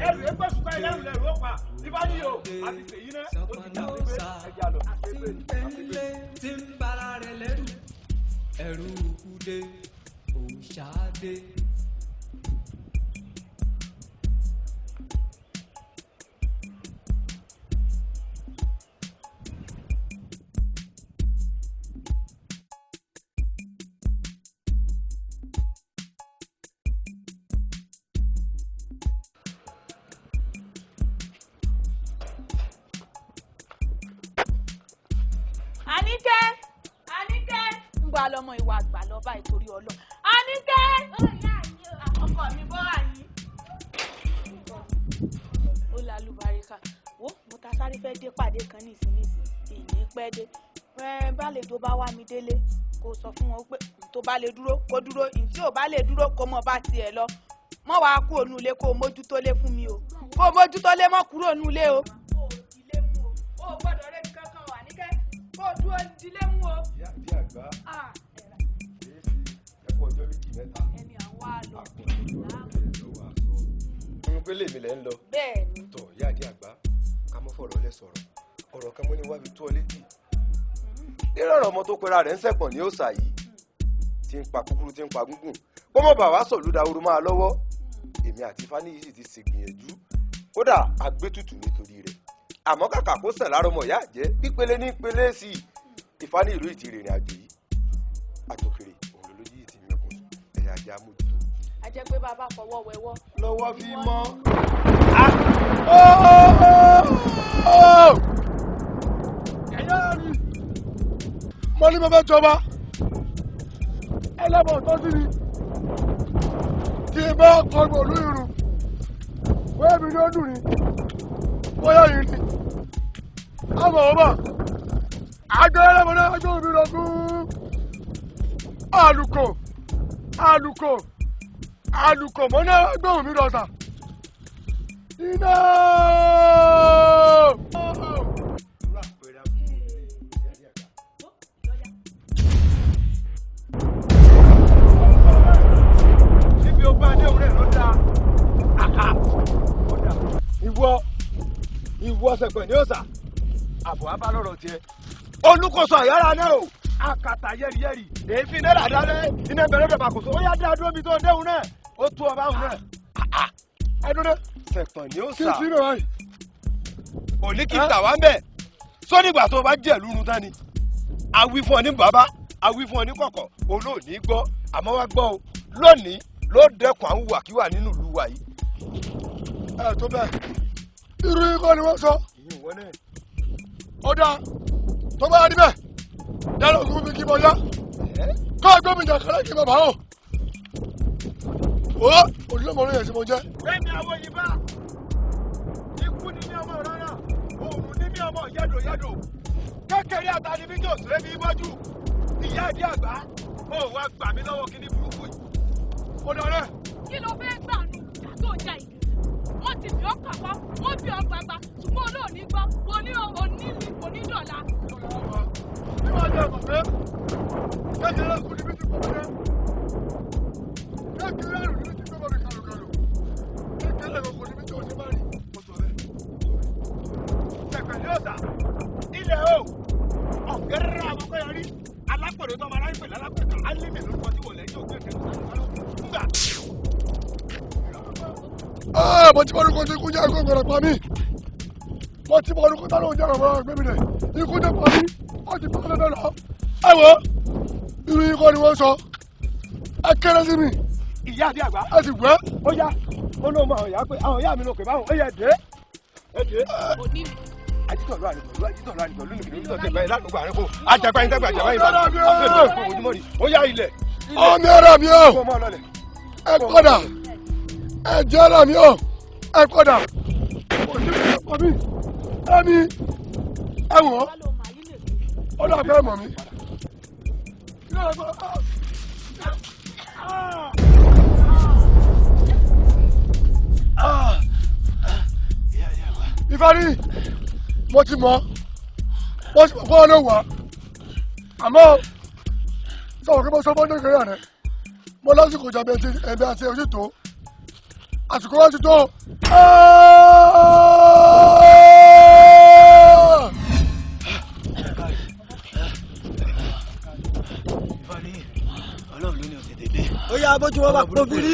ẹrù ẹgbẹ́ ṣùgbọ́n ẹlẹ́rù lẹ́rù ó pa ìbárí o àti tèyí náà ó ti dà wípé ẹja lọ. tí ń bara rẹ̀ lẹ́rù ẹ̀rù kúdé òṣàdé. Àníkẹ́ ń gba lọmọ ìwà àgbà lọ báyìí torí ọlọ. Àníkẹ́ ọkọ mi bọ́ àyín. Ó lálùbáríkà wo mo ta sáré fẹ́ dé pàdé kan nísìnyìí ìní pẹ́ dé bálẹ̀ tó bá wá mi délé kó sọ fún wọn pé tó bá lè dúró kó dúró tí ò bá lè dúró kó mọ bá tiẹ̀ lọ mọ wàá kú ònú ilé kó o mójútó lé fún mi o kó o mójútó lé mọ́ kúrò ònú ilé o. o gbọ́dọ̀ rẹ nǹkan kan wà níkẹ́ kó o dúró dilé mú o. ìyá àti àgbà kìí ṣe ẹ̀kọ́ ọjọ́ méjì mẹ́ta. ẹni àwọn àlọ́ irun pé lèmi lẹ́ ń lọ. bẹ́ẹ̀ni. tọ ìyá àti àgbà ká mọ́ fọ̀rọ̀ lẹ sọ̀rọ̀ ọ̀rọ̀ kan mọ́ ní wá fi tó ọ létí. nírọ̀rọ̀ ọmọ tó pera rẹ̀ ń sẹ̀pọ̀n ní òòsà yìí tí ń pa kúkúrú tí ń pa gúngùn kó mọ̀ bà wá sọ̀lú dahoro máa lọ́wọ́ èmi àti Fáníyì sì ti ṣègbìyànjú kódà agbétutù nítorí rẹ̀ àmọ́ kàkà kó sẹ̀ lárọ́ mọ̀ ìyá àjẹ́ pípele ní pele sí i Fáníyì ìlú ìtì ìrìn àjò yìí àtòkèrè òun ló lójú yìí ti mẹ́kún ẹ̀yà ajá mójútó. a jẹ́ pé bàbá fọwọ́ wẹwọ́. lọ́wọ́ fi mọ́. mo ní bàbá jọba ẹlẹ́bọ̀ tó sí ni tí bá kọlu òlú irun bóyá mi ní ó dùn ní bóyá yìí ni àmọ́ ọba àjọ ẹlẹ́bọ̀ náà àjọ òbí lọ fún àlùkò mọ́ náà gbóhùn mi lọ́sà iná. ìwọ sẹpẹ ní òòsà àbọ̀ abá lọ́rọ̀ tiẹ̀ olùkóso àyàrá náà o àkàtà yẹ́rìyẹ́rì èéfín náírà dálẹ́ iná bẹ̀rẹ̀ bẹ̀ bàkóso ó yá dé adúró mi tó déhùn náà ó tú ọba hùn náà. adúró sẹpẹ ní òòsà kí n sí rẹ̀ wáyé. òní kí n tà wá ń bẹ̀ sónígbà tó bá jẹ̀ lúrun tán ni awí fún ọ ní bàbá awí fún ọ ní kọ̀kọ̀ olóòní gbọ́ àmọ́ wá gbọ́ o lónìí ló dẹ́kun àwọn wàkíwà nínú ìlú wa yìí. ẹ tó bẹ́ẹ̀ irú ikọ́ ni wọ́n sọ. ọ̀dà tó bá rí bẹ́ẹ̀ dáná òkú mi kí mo yá kọ́ ọgbọ́n mi jà kálẹ̀ kí bàbá o. ó olùlọ́mọ̀ọ́rọ́ yẹn tí mo jẹ́. bẹ́ẹ̀ni àwọn yìí bá ikú ní ní ọmọ rárá òòrùn ní ní ọmọ yẹ́dò kékeré àtàlí mi jò sẹ́mi iwájú ìyá ìdí àgbà ó wá gbà mí lọ́wọ́ kí ní burúkú yìí. ó dọ̀rẹ́. kí ló fẹ́ gbà nù tó jà ìdí wọ́n ti fi ọkà wá wọ́n fi ọgbà gbà ṣùgbọ́n olóòní gbọ́ onídọ̀la. bí wọ́n jẹ́ ọ̀pẹ kékeré kù níbi tí kò wọlé kékeré rù níbi tí kò wọlé kàlùkàlù kékeré kù níbi tí òṣèlú bá rí. sẹ̀pẹ̀ ní ọ̀sà ilẹ̀ o ọ̀gẹ́rẹ́ àkọ́kọ́ yẹn rí alápẹ̀rẹ̀ tó máa ráyè pẹ̀lú alápẹ̀rẹ̀ alímì lórúkọ tí wọ́n lẹ́yìn òkú ẹ̀kẹ́ nígbà. mo ti mọ̀rún kó tí ikú jẹ́ ẹ̀kọ́ ìgbọ̀rọ̀ pa mí mo ti mọ̀rún kó tálọ́ òjá ọ̀rọ̀ ọ̀gbẹ́ mi rẹ̀ ikú jẹ́ pa mí ó ti pàdé lọ́dọ̀ lọ. ẹ wo irú ikọ́ ni wọ́n sọ ẹ kéré sí mi. ìyá àti àgbà. ẹ ti gbẹ́. ó yá ó lóun mọ àwọn ìyá pé àwọn ìyá mi ló pè báwọn ó yẹ dé. ajitọ̀lú àrìkọ̀lú nìkìlì nítorí tẹ̀ báyìí ládùúgbò àrẹ́kọ̀ ajagba yín dàgbà ajagba yín bá ó yá ilẹ̀ ọmọ ara mi o ẹ padà ẹ jẹ́ ara mi o ẹ padà ọmọ mi ẹni ẹ wọ́n ó dà fẹ́ mọ̀ mi. Ifárí mo ti mọ̀ kó ọ ló wà àmọ́ sọ̀rọ̀ kí mo sọ fọ́ndé kéré rẹ̀ mo lásìkò ìjàmbá ẹ̀bẹ̀ àti ẹ̀rí tó àsìkò wọn ti tó. ó yá bójú wọn bá pọ̀ bírí.